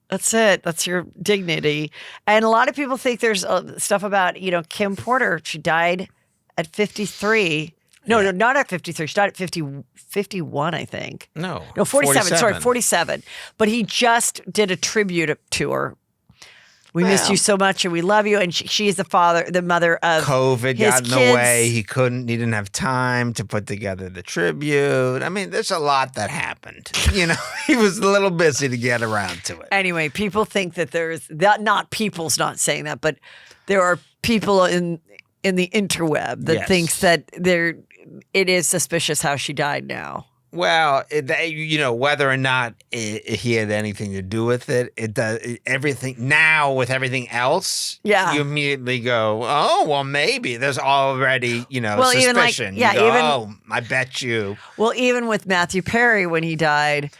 That's it. That's your dignity. And a lot of people think there's stuff about, Kim Porter. She died at 53. No, not at 53. She died at 51, I think. No, 47. Sorry, 47. But he just did a tribute to her. We missed you so much, and we love you. And she is the mother of COVID his got in the kids. way. He didn't have time to put together the tribute. I mean, there's a lot that happened. He was a little busy to get around to it. Anyway, people think that people's not saying that, but there are people in the interweb that thinks that it is suspicious how she died now. Well, whether or not he had anything to do with it, it does everything now with everything else. Yeah. You immediately go, oh, well, maybe there's already, suspicion. Even I bet you. Well, even with Matthew Perry when he died,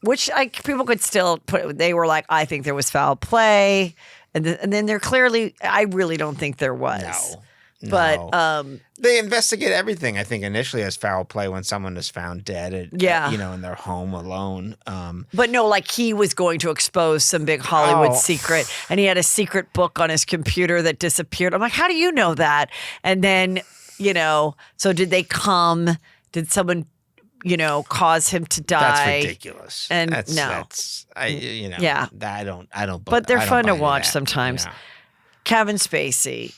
which people could still they were like, I think there was foul play. And then there clearly, I really don't think there was. No. But they investigate everything, I think, initially as foul play when someone is found dead in their home alone. But no, like he was going to expose some big Hollywood secret, and he had a secret book on his computer that disappeared. I'm like, how do you know that? And then, so did they come? Did someone, cause him to die? That's ridiculous. And I don't. But they're fun to watch that. sometimes. Yeah. Kevin Spacey.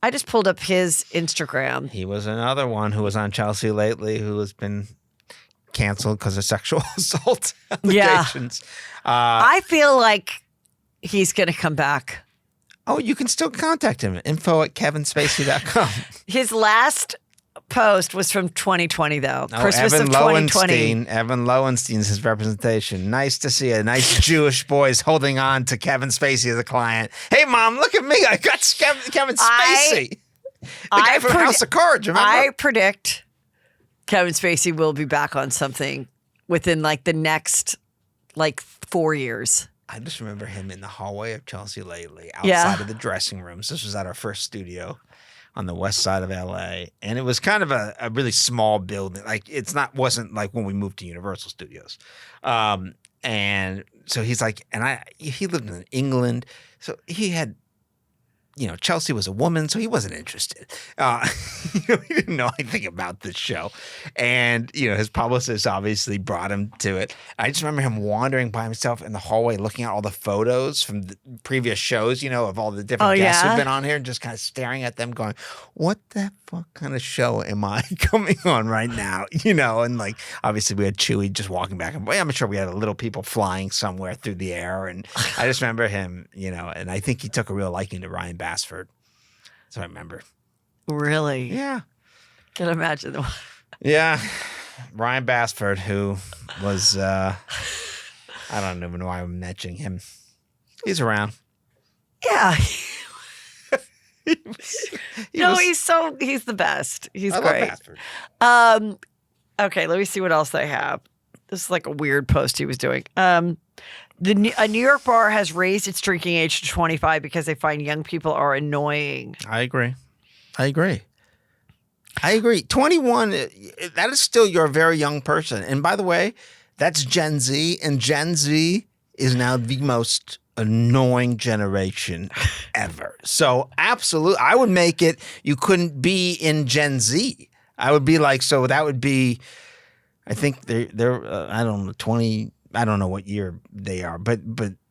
I just pulled up his Instagram. He was another one who was on Chelsea lately who has been canceled because of sexual assault allegations. I feel like he's going to come back. Oh, you can still contact him. info@kevinspacey.com. His last post was from 2020, though. Christmas Evan of 2020. Lowenstein. Evan Lowenstein's his representation. Nice to see a nice Jewish boys holding on to Kevin Spacey as a client. Hey, Mom, look at me. I got Kevin Spacey. The guy from House of Cards, remember? I predict Kevin Spacey will be back on something within like the next 4 years. I just remember him in the hallway of Chelsea lately, outside of the dressing rooms. This was at our first studio on the west side of LA. And it was kind of a really small building. Like wasn't like when we moved to Universal Studios. And so he's like, he lived in England. So he had, Chelsea was a woman, so he wasn't interested. He didn't know anything about this show. And, his publicist obviously brought him to it. I just remember him wandering by himself in the hallway, looking at all the photos from the previous shows, of all the different guests who've been on here and just kind of staring at them going, what the fuck kind of show am I coming on right now? And obviously we had Chewie just walking back and I'm sure we had little people flying somewhere through the air. And I just remember him, and I think he took a real liking to Ryan Bassford. So I remember. Really? Yeah. Can imagine. Yeah. Ryan Bassford, who was, I don't even know why I'm mentioning him. He's around. Yeah. He's the best. He's great. Okay, let me see what else I have. This is like a weird post he was doing. A New York bar has raised its drinking age to 25 because they find young people are annoying. I agree. 21, that is still you're a very young person. And by the way, that's Gen Z, and Gen Z is now the most annoying generation ever. So absolutely, I would make it, you couldn't be in Gen Z. I would be like, so that would be, I think they're I don't know, 20, I don't know what year they are, but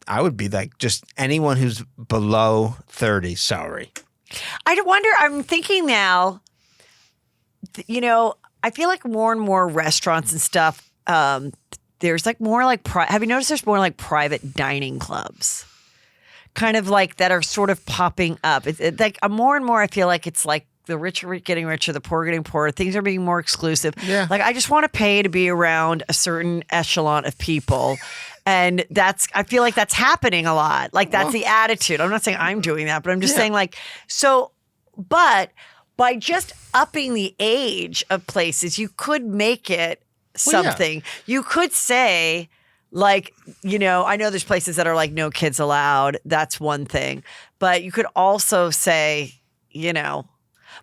I would be like just anyone who's below 30, sorry. I wonder, I'm thinking now, I feel like more and more restaurants and stuff, there's like more like, have you noticed there's more like private dining clubs? Kind of like that are sort of popping up. It's like more and more I feel like it's like the rich are getting richer, the poor are getting poorer. Things are being more exclusive. Yeah. Like I just want to pay to be around a certain echelon of people. And I feel like that's happening a lot. Like that's the attitude. I'm not saying I'm doing that, but I'm just saying but by just upping the age of places, you could make it something. You could say I know there's places that are like no kids allowed. That's one thing. But you could also say,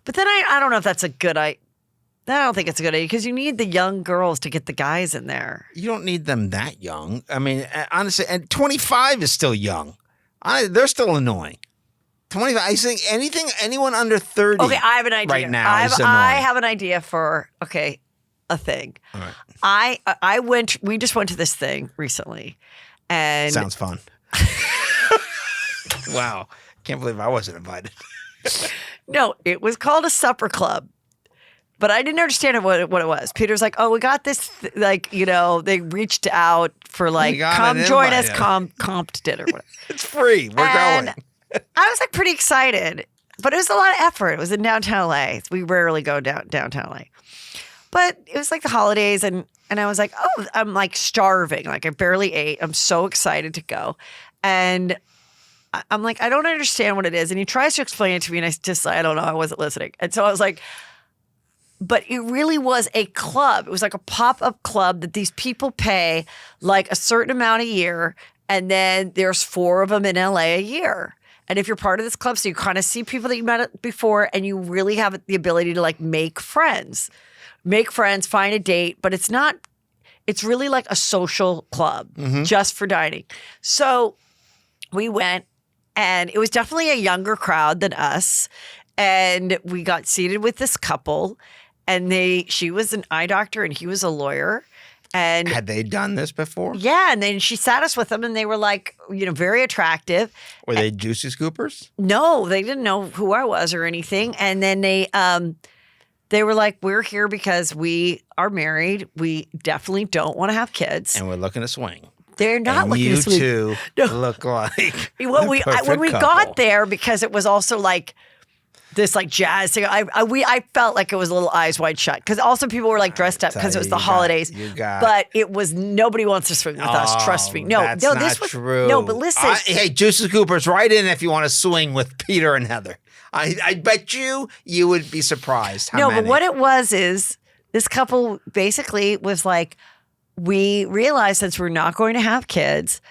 but then I don't know if that's a good idea. I don't think it's a good idea because you need the young girls to get the guys in there. You don't need them that young. I mean, honestly, and 25 is still young. They're still annoying. 25. I think anyone under 30. Okay, I have an idea. Right now is annoying. I have an idea for a thing. All right. We just went to this thing recently, and sounds fun. Wow, can't believe I wasn't invited. No, it was called a supper club. But I didn't understand what it was. Peter's like, oh, we got this, they reached out for come join us, comped dinner. It's free. We're going. I was pretty excited, but it was a lot of effort. It was in downtown LA. We rarely go downtown LA. But it was like the holidays, and I was like, oh, I'm starving. I barely ate. I'm so excited to go. And I'm like, I don't understand what it is. And he tries to explain it to me, and I don't know. I wasn't listening. And so I was like, but it really was a club. It was like a pop-up club that these people pay a certain amount a year, and then there's 4 of them in LA a year. And if you're part of this club, so you kind of see people that you met before, and you really have the ability to make friends, find a date, but it's really like a social club just for dining. So we went, and it was definitely a younger crowd than us. And we got seated with this couple, and she was an eye doctor and he was a lawyer. And Had they done this before? yeah, and then she sat us with them, and they were like, very attractive. Were they juicy scoopers? No, they didn't know who I was or anything. And then they were like, we're here because we are married. We definitely don't want to have kids. And we're looking to swing. They're not And looking you to swing. two No. look like When the we perfect got couple. there, because it was also like this like jazz thing. I felt like it was a little eyes wide shut because also people were like dressed up because it was the holidays. But it was nobody wants to swing with us. Trust me. No, that's no, not this was true. no. But listen, hey, Juicy Scoopers, write in if you want to swing with Peter and Heather. I bet you would be surprised. How many. But what it was is this couple basically was like, we realized since we're not going to have kids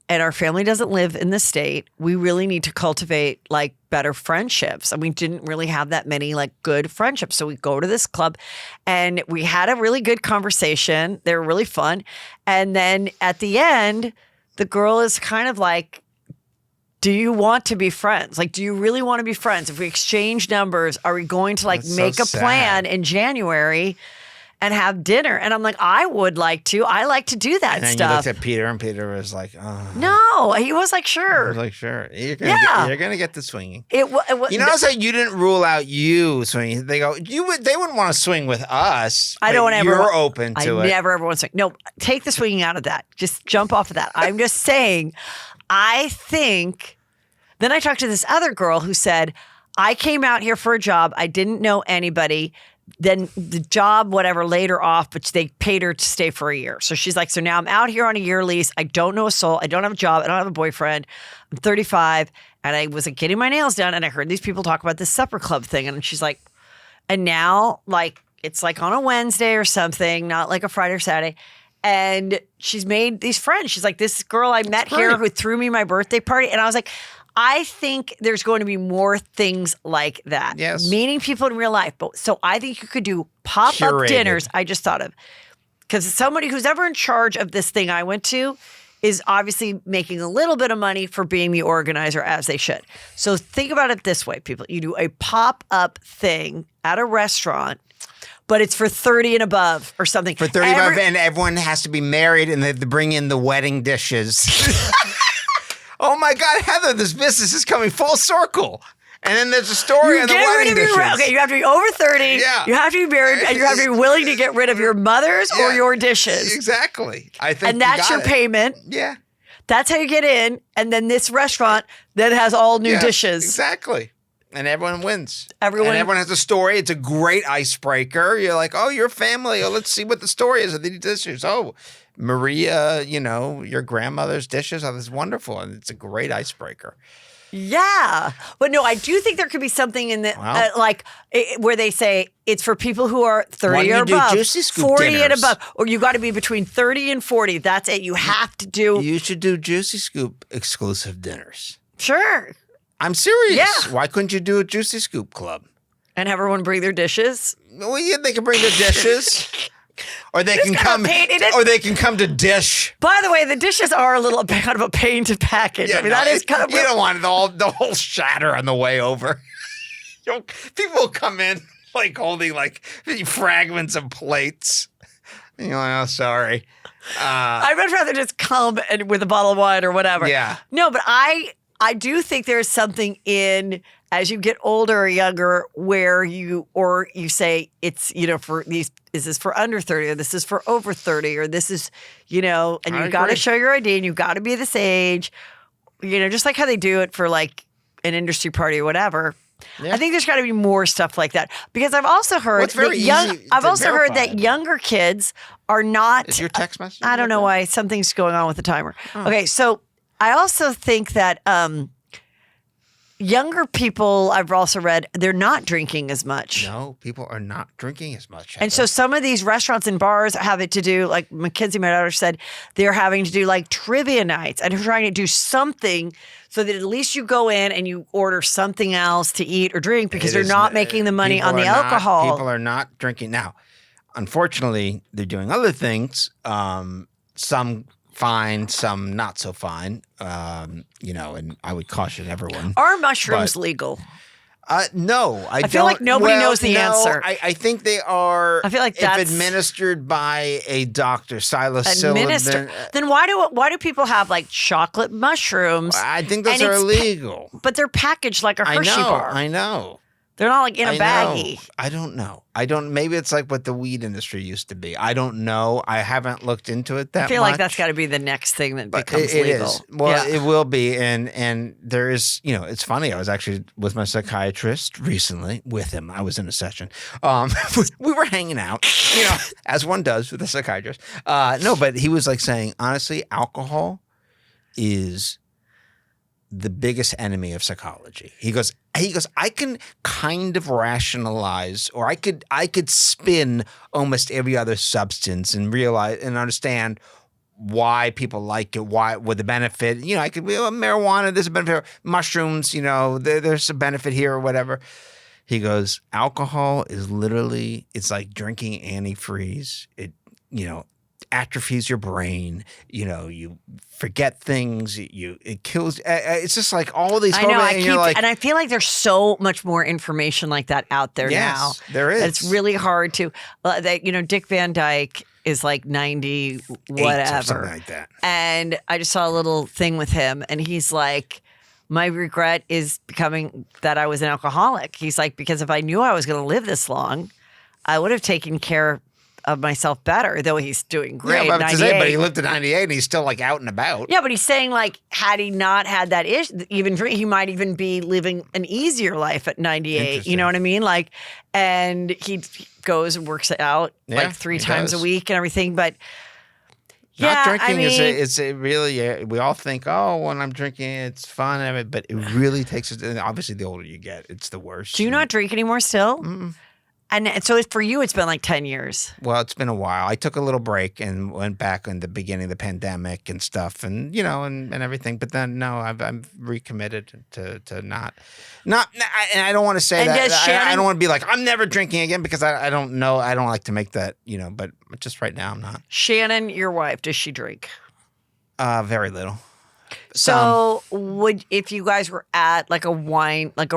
and our family doesn't live in the state, we really need to cultivate like better friendships. And we didn't really have that many like good friendships. So we go to this club and we had a really good conversation. They were really fun. And then at the end, the girl is kind of like, do you want to be friends? Like, do you really want to be friends? If we exchange numbers, are we going to like That's make so a plan in January and have dinner? And I'm like, I would like to. I like to do that And then stuff. you looked at Peter, and Peter was like, oh. No, he was like, I sure. was like, sure. You're gonna get the swinging. It was. You notice how you didn't rule out you swinging. They go, they wouldn't want to swing with us. I don't but ever. You're open to I it. never ever want to swing. No, take the swinging out of that. Just jump off of that. I'm just saying. I think. Then I talked to this other girl who said, I came out here for a job. I didn't know anybody. Then the job, whatever, laid her off, but they paid her to stay for a year. So she's like, so now I'm out here on a year lease. I don't know a soul. I don't have a job. I don't have a boyfriend. I'm 35. And I was like getting my nails done. And I heard these people talk about this supper club thing. And she's like, and now like it's like on a Wednesday or something, not like a Friday or Saturday. And she's made these friends. She's like, this girl I met here who threw me my birthday party. And I was like, I think there's going to be more things like that. Yes. Meeting people in real life. But so I think you could do pop-up Curated. dinners. I just thought of. Because somebody who's ever in charge of this thing I went to is obviously making a little bit of money for being the organizer, as they should. So think about it this way, people. You do a pop-up thing at a restaurant, but it's for 30 and above or something. For 35, and everyone has to be married, and they have to bring in the wedding dishes. Oh my God, Heather, this business is coming full circle. And then there's a story on the wedding dishes. Okay, you have to be over 30. Yeah. You have to be married, and you have to be willing to get rid of your mother's or your dishes. Exactly. I think And that's your payment. Yeah. That's how you get in. And then this restaurant then has all new dishes. Exactly. And everyone wins. And Everyone has a story. It's a great icebreaker. You're like, oh, your family. Oh, let's see what the story is of these dishes. Oh, Maria, your grandmother's dishes. Oh, this is wonderful. And it's a great icebreaker. Yeah. But no, I do think there could be something in the, where they say it's for people who are 30 or above. Juicy Scoop 40 dinners? and above. Or you got to be between 30 and 40. That's it. You have to do. You should do Juicy Scoop exclusive dinners. Sure. I'm serious. Yeah. Why couldn't you do a Juicy Scoop club? And have everyone bring their dishes. Well, yeah, they can bring their dishes. Or they can come to dish. By the way, the dishes are a little kind of a pain to package. Yeah, I mean, that is kind of. You don't want the whole shatter on the way over. People will come in like holding like fragments of plates. You're like, oh, sorry. I'd much rather just come and with a bottle of wine or whatever. Yeah. No, but I do think there's something in as you get older or younger where you say it's, for these, this is for under 30 or this is for over 30 or this is, and you got to show your ID and you got to be this age, just like how they do it for like an industry party or whatever. Yeah. I think there's got to be more stuff like that because I've also heard that younger kids are not. Is your text message? I don't know why something's going on with the timer. Oh. Okay, so I also think that younger people, I've also read, they're not drinking as much. No, people are not drinking as much. And so some of these restaurants and bars have it to do, like Mackenzie, my daughter, said, they're having to do like trivia nights and trying to do something so that at least you go in and you order something else to eat or drink because they're not making the money on the alcohol. People are not drinking. Now, unfortunately, they're doing other things. Some fine, some not so fine. And I would caution everyone. Are mushrooms legal? No, I feel like nobody knows the answer. I think they are. I feel like that's if administered by a doctor, psilocybin. Then why do people have like chocolate mushrooms? I think those are illegal. But they're packaged like a Hershey bar. I know. They're not like in a baggie. I don't know. Maybe it's like what the weed industry used to be. I don't know. I haven't looked into it that much. I feel like that's got to be the next thing that becomes legal. It is. Well, it will be. And there is, it's funny. I was actually with my psychiatrist recently with him. I was in a session. We were hanging out, as one does with a psychiatrist. No, but he was like saying, honestly, alcohol is the biggest enemy of psychology. He goes, I can kind of rationalize, or I could spin almost every other substance and realize and understand why people like it, with the benefit. I could marijuana, there's a benefit. Mushrooms, there's a benefit here or whatever. He goes, alcohol is literally, it's like drinking antifreeze. It, atrophies your brain. You forget things. It kills. It's just like all these. I know. And I feel like there's so much more information like that out there now. There is. It's really hard to. Dick Van Dyke is like 90 whatever, or something like that. And I just saw a little thing with him, and he's like, my regret is becoming that I was an alcoholic. He's like, because if I knew I was going to live this long, I would have taken care of myself better, though he's doing great. Yeah, but he lived to 98 and he's still like out and about. Yeah, but he's saying like, had he not had that issue, he might even be living an easier life at 98. You know what I mean? Like, and he goes and works out like 3 times a week and everything. But not drinking is really, we all think, when I'm drinking, it's fun. But it really takes, and obviously the older you get, it's the worst. Do you not drink anymore still? Mm-mm. And so for you, it's been like 10 years. Well, it's been a while. I took a little break and went back in the beginning of the pandemic and stuff, and and everything. But then I'm recommitted to not. And I don't want to say that. I don't want to be like I'm never drinking again because I don't know. I don't like to make that. But just right now I'm not. Shannon, your wife, does she drink? Very little. So if you guys were at like a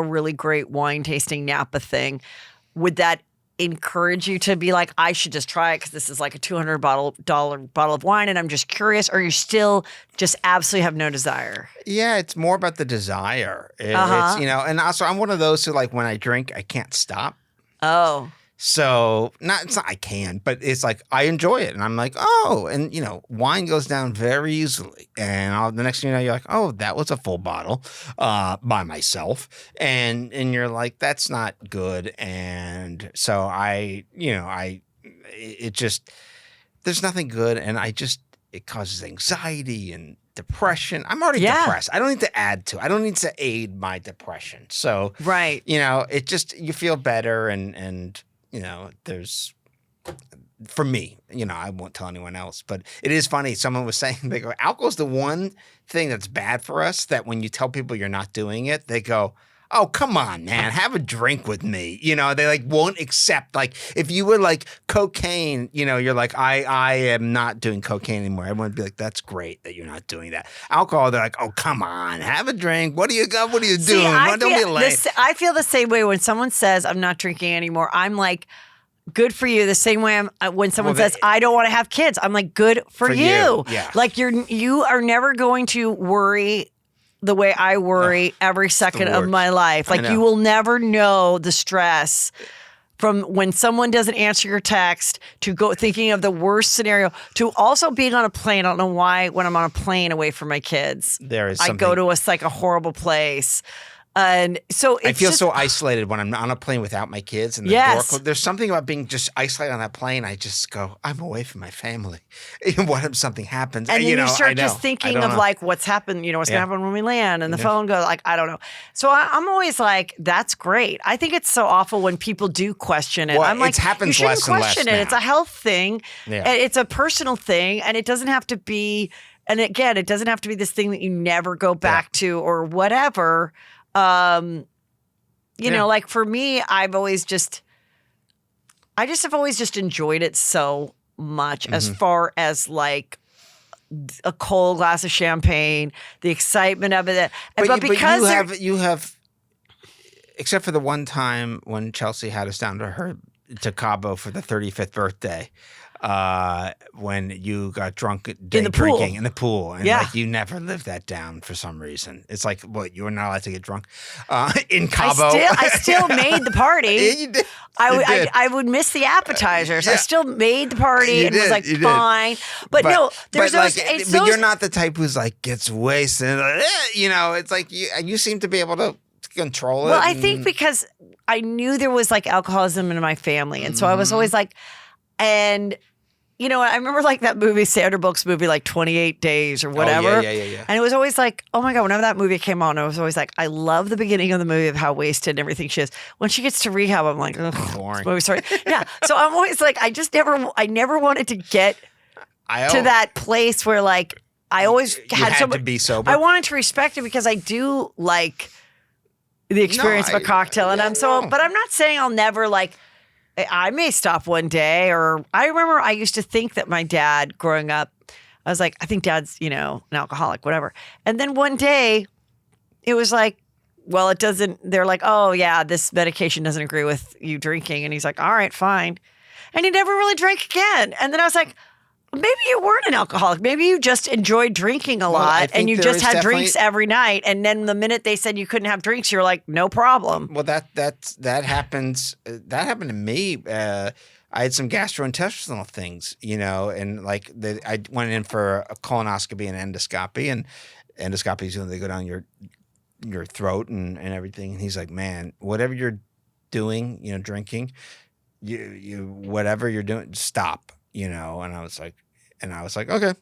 really great wine tasting Napa thing, would that encourage you to be like, I should just try it because this is like a $200 bottle of wine and I'm just curious, or you still just absolutely have no desire? Yeah, it's more about the desire. It's, and also I'm one of those who like when I drink, I can't stop. Oh. So it's not I can, but it's like I enjoy it, and I'm like, and wine goes down very easily, and the next thing you know, you're like, that was a full bottle by myself, and you're like, that's not good, and so it just there's nothing good, and it causes anxiety and depression. I'm already depressed. I don't need to add to. I don't need to aid my depression. So right, it just you feel better and. There's, for me, I won't tell anyone else, but it is funny. Someone was saying, they go, alcohol's the one thing that's bad for us that when you tell people you're not doing it, they go, oh, come on, man, have a drink with me. They like won't accept, like if you were like cocaine, you're like, I am not doing cocaine anymore. Everyone would be like, that's great that you're not doing that. Alcohol, they're like, oh, come on, have a drink. What do you got? What are you doing? Don't be lame. I feel the same way when someone says I'm not drinking anymore. I'm like, good for you. The same way when someone says I don't want to have kids, I'm like, good for you. Yeah. Like you are never going to worry the way I worry every second of my life. Like you will never know the stress from when someone doesn't answer your text to go thinking of the worst scenario to also being on a plane. I don't know why when I'm on a plane away from my kids, I go to a horrible place. And so I feel so isolated when I'm on a plane without my kids and the door. There's something about being just isolated on that plane. I just go, I'm away from my family. What if something happens? And then you start just thinking of like what's happened, what's going to happen when we land, and the phone goes like, I don't know. So I'm always like, that's great. I think it's so awful when people do question it. Well, I'm like, it happens you shouldn't less and question less it. now. It's a health thing. Yeah. It's a personal thing, and it doesn't have to be. And again, it doesn't have to be this thing that you never go back to or whatever. Like for me, I have always just enjoyed it so much as far as like a cold glass of champagne, the excitement of it. But because you have except for the one time when Chelsea had us down to Cabo for the 35th birthday. When you got drunk In the pool. drinking in the pool, and Yeah. like you never lived that down for some reason. It's like, what, you were not allowed to get drunk in Cabo. I still made the party. Yeah, you did. I would miss the appetizers. I still made the party and was like, you did. fine. But no, there's but those. like, It's but those you're not the type who's like gets wasted. It's like you seem to be able to control it. Well, I think because I knew there was like alcoholism in my family, and so I was always like, and. You know, I remember like that movie, Sandra Bullock's movie, like 28 Days or whatever. Yeah. And it was always like, oh my God, whenever that movie came on, I was always like, I love the beginning of the movie of how wasted and everything she is. When she gets to rehab, I'm like, ugh, boring. movie story. Yeah. So I'm always like, I never wanted to get to that place where like, I always had to be sober. I wanted to respect it because I do like the experience of a cocktail. But I'm not saying I'll never like, I may stop one day, or I remember I used to think that my dad growing up, I was like, I think dad's, an alcoholic, whatever. And then one day it was like, well, it doesn't, they're like, oh yeah, this medication doesn't agree with you drinking. And he's like, all right, fine. And he never really drank again. And then I was like, maybe you weren't an alcoholic. Maybe you just enjoyed drinking a lot and you just had drinks every night. And then the minute they said you couldn't have drinks, you're like, no problem. Well, that happens. That happened to me. I had some gastrointestinal things, and like I went in for a colonoscopy and endoscopy, and endoscopy is when they go down your throat and everything. And he's like, man, whatever you're doing, drinking, you whatever you're doing, stop. And I was like, okay.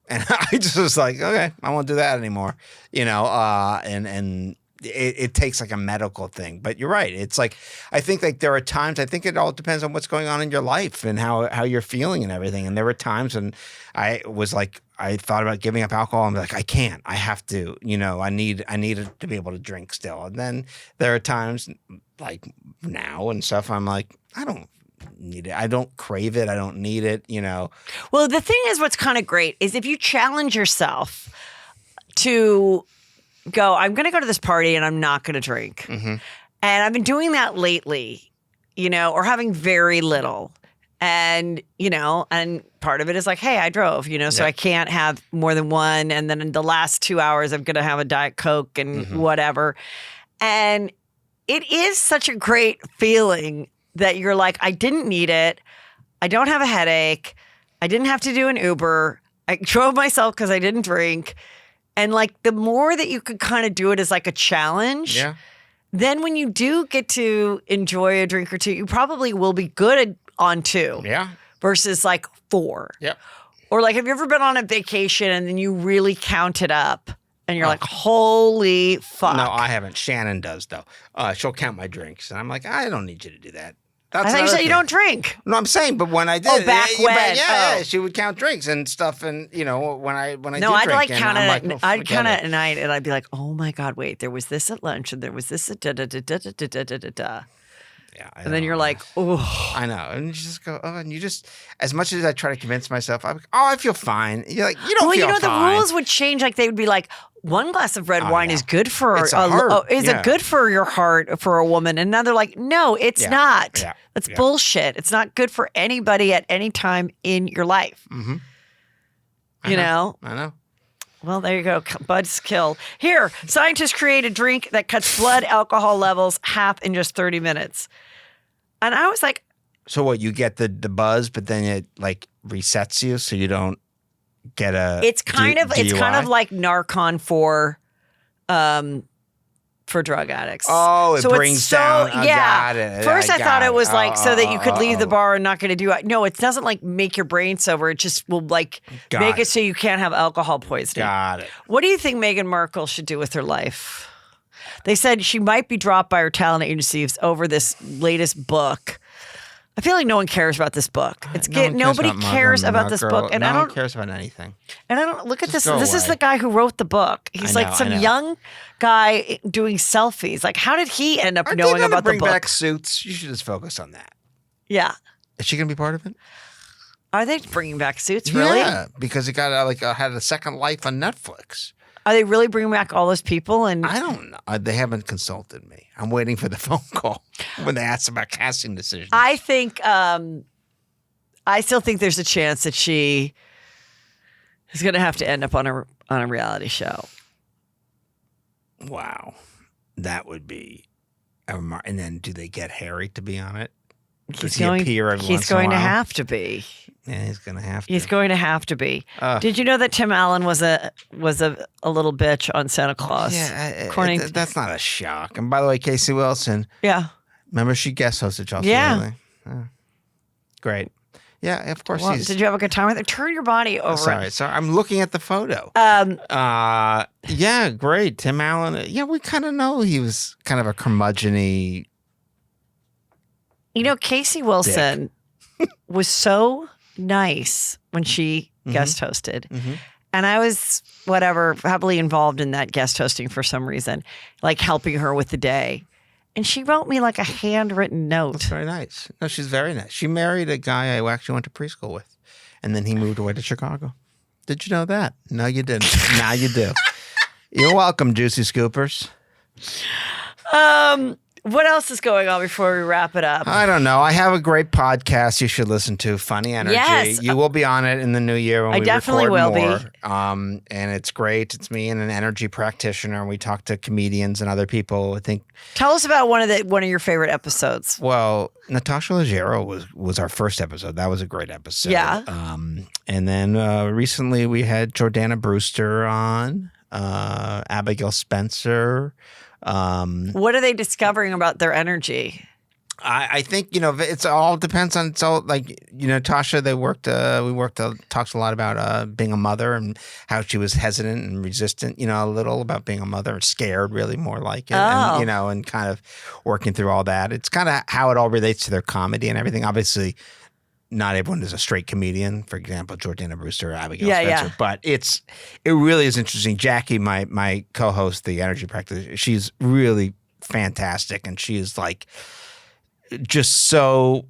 And I just was like, okay, I won't do that anymore, and it takes like a medical thing. But you're right. It's like, I think like there are times, I think it all depends on what's going on in your life and how you're feeling and everything. And there were times when I was like, I thought about giving up alcohol. I'm like, I can't, I have to, I need to be able to drink still. And then there are times like now and stuff, I'm like, I don't need it. I don't crave it. I don't need it, Well, the thing is, what's kind of great is if you challenge yourself to go, I'm going to go to this party and I'm not going to drink. Mm-hmm. And I've been doing that lately, or having very little. And, and part of it is like, hey, I drove, so I can't have more than one. And then in the last 2 hours, I'm going to have a Diet Coke and whatever. And it is such a great feeling that you're like, I didn't need it. I don't have a headache. I didn't have to do an Uber. I drove myself because I didn't drink. And like the more that you could kind of do it as like a challenge, then when you do get to enjoy a drink or two, you probably will be good on 2 versus like 4. Yep. Or like, have you ever been on a vacation and then you really count it up? And you're like, holy fuck. No, I haven't. Shannon does, though. She'll count my drinks. And I'm like, I don't need you to do that. I thought you said you don't drink. No, I'm saying, but when I did, back when. Yeah, she would count drinks and stuff, and when I do no, I'd drink, like count it. like, I'd count it at night, and I'd be like, oh my god, wait, there was this at lunch, and there was this at da da da da da da da da da. Yeah, and then you're like, oh, I know, and you just go, oh, and you just, as much as I try to convince myself, I'm like, oh, I feel fine. You're like, you don't feel fine. The rules would change. Like they would be like, one glass of red wine is good for it's it good for your heart for a woman? And now they're like, no, it's not. Yeah. That's bullshit. It's not good for anybody at any time in your life. Mm-hmm. I know. Well, there you go. Buzzkill. Here, scientists create a drink that cuts blood alcohol levels half in just 30 minutes. And I was like, so what? You get the buzz, but then it like resets you, so you don't get a. It's kind of like Narcan for drug addicts. Oh, it brings down. Yeah. Got it. First, I thought it was like so that you could leave the bar and not going to do it. No, it doesn't like make your brain sober. It just will like make it so you can't have alcohol poisoning. Got it. What do you think Meghan Markle should do with her life? They said she might be dropped by her talent agencies over this latest book. I feel like no one cares about this book. Nobody cares about this book, and no one cares about anything. And I don't look at this. This is the guy who wrote the book. He's like some young guy doing selfies. Like, how did he end up knowing about the book? Bring back Suits. You should just focus on that. Yeah. Is she going to be part of it? Are they bringing back Suits? Really? Yeah, because it got had a second life on Netflix. Are they really bringing back all those people? And I don't know. They haven't consulted me. I'm waiting for the phone call when they ask about casting decisions. I think, I still think there's a chance that she is going to have to end up on a reality show. Wow. That would be and then do they get Harry to be on it? Does he appear every once in a while? He's going to have to be. Yeah, he's going to have to. He's going to have to be. Did you know that Tim Allen was a little bitch on Santa Claus? Yeah, that's not a shock. And by the way, Casey Wilson. Yeah. Remember she guest hosted Chelsea? Yeah. Great. Yeah, of course. Well, did you have a good time with it? Turn your body over. Sorry. I'm looking at the photo. Yeah, great. Tim Allen. Yeah, we kind of know he was kind of a curmudgeon-y. You know, Casey Wilson was so nice when she guest hosted. Mm-hmm. And I was, heavily involved in that guest hosting for some reason, like helping her with the day. And she wrote me like a handwritten note. That's very nice. No, she's very nice. She married a guy I actually went to preschool with. And then he moved away to Chicago. Did you know that? No, you didn't. Now you do. You're welcome, Juicy Scoopers. What else is going on before we wrap it up? I don't know. I have a great podcast you should listen to, Funny Energy. Yes. You will be on it in the new year when we definitely record will more. be. And it's great. It's me and an energy practitioner. And we talk to comedians and other people. I think. Tell us about one of your favorite episodes. Well, Natasha Leggero was our first episode. That was a great episode. Yeah. And then recently we had Jordana Brewster on, Abigail Spencer. What are they discovering about their energy? I think, it's all depends on, Tasha, talks a lot about being a mother and how she was hesitant and resistant, a little about being a mother and scared, really more like it. Oh. And, and kind of working through all that. It's kind of how it all relates to their comedy and everything. Obviously, not everyone is a straight comedian. For example, Jordana Brewster, Abigail Spencer. Yeah. But it really is interesting. Jackie, my co-host, the energy practitioner, she's really fantastic, and she is like just so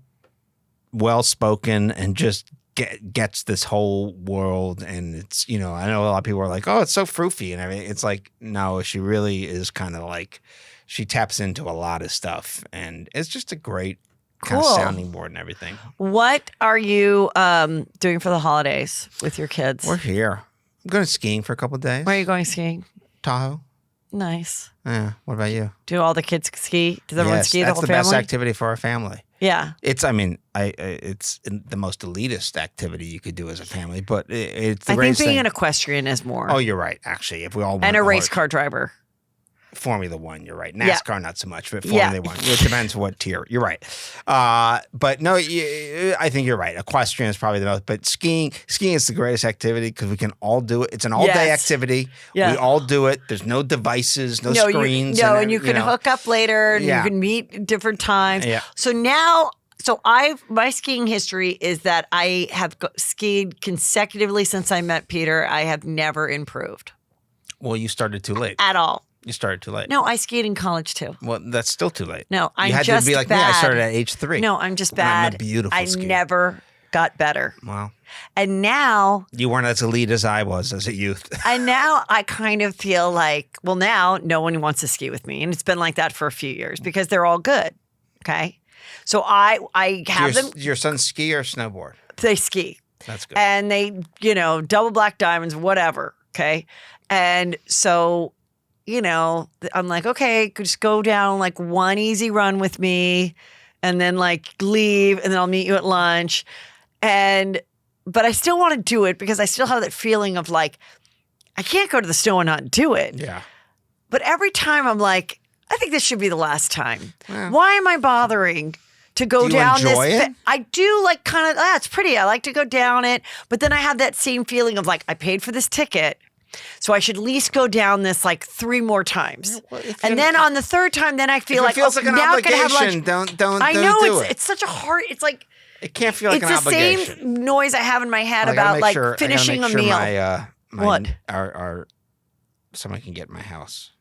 well spoken and just gets this whole world. And it's I know a lot of people are like, oh, it's so froofy and everything. It's like, no, she really is kind of like she taps into a lot of stuff, and it's just a great. Kind of sounding board and everything. What are you doing for the holidays with your kids? We're here. I'm going skiing for a couple of days. Where are you going skiing? Tahoe. Nice. Yeah. What about you? Do all the kids ski? Does everyone ski? The whole family? That's the best activity for our family. Yeah. It's the most elitist activity you could do as a family, but it's the I greatest think being thing. an equestrian is more. Oh, you're right. Actually, if we all and a race car driver. Formula One, you're right. NASCAR, not so much, but Formula One. It depends what tier. You're right. But no, I think you're right. Equestrian is probably the most. But skiing is the greatest activity because we can all do it. It's an all-day activity. Yeah. We all do it. There's no devices, no screens. And you can hook up later. And you can meet at different times. Yeah. So now... my skiing history is that I have skied consecutively since I met Peter. I have never improved. Well, you started too late. At all. You started too late. No, I skied in college too. Well, that's still too late. No, I'm just bad. You had to be like bad. me. I started at age 3. No, I'm just bad. I'm a beautiful skier. I never got better. Wow. And now... You weren't as elite as I was as a youth. And now I kind of feel like, well, now no one wants to ski with me. And it's been like that for a few years because they're all good. Okay? So I have them... Your sons ski or snowboard? They ski. That's good. And they, double black diamonds, whatever. Okay? And so... I'm like, okay, just go down like one easy run with me and then like leave and then I'll meet you at lunch. But I still want to do it because I still have that feeling of like, I can't go to the snow and not do it. Yeah. But every time I'm like, I think this should be the last time. Yeah. Why am I bothering to go down this? It? I do like kind of, it's pretty. I like to go down it. But then I have that same feeling of like, I paid for this ticket. So I should at least go down this like 3 more times. And then on the 3rd time, then I feel like, it feels like an now obligation. I can have lunch. I know it's such a hard, it's like, it can't feel like an obligation. It's the same noise I have in my head about like finishing a meal. What? Our someone can get my house.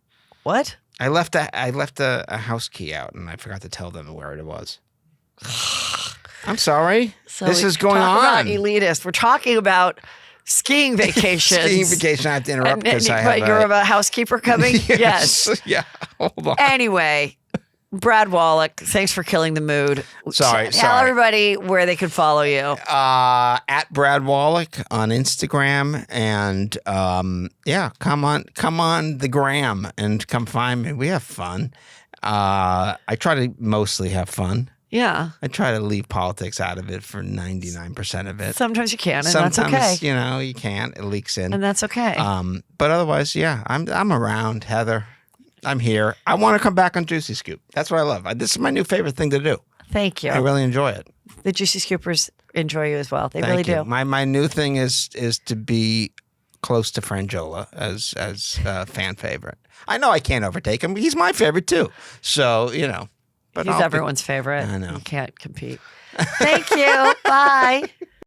What? I left a house key out and I forgot to tell them where it was. I'm sorry. So this is going on. About elitist. We're talking about skiing vacations. Skiing vacation. I have to interrupt because I have. But you're a housekeeper coming. Yes. Yeah. Hold on. Anyway, Brad Wollack, thanks for killing the mood. Sorry. Tell everybody where they can follow you. At Brad Wollack on Instagram, and come on the gram and come find me. We have fun. I try to mostly have fun. Yeah. I try to leave politics out of it for 99% of it. Sometimes you can, and Sometimes, that's okay. you can't. It leaks in. And that's okay. But otherwise, I'm around, Heather. I'm here. I want to come back on Juicy Scoop. That's what I love. This is my new favorite thing to do. Thank you. I really enjoy it. The Juicy Scoopers enjoy you as well. They Thank really you. do. My new thing is to be close to Frangiola as a fan favorite. I know I can't overtake him. He's my favorite too. So, But He's everyone's favorite. I know. You can't compete. Thank you. Bye.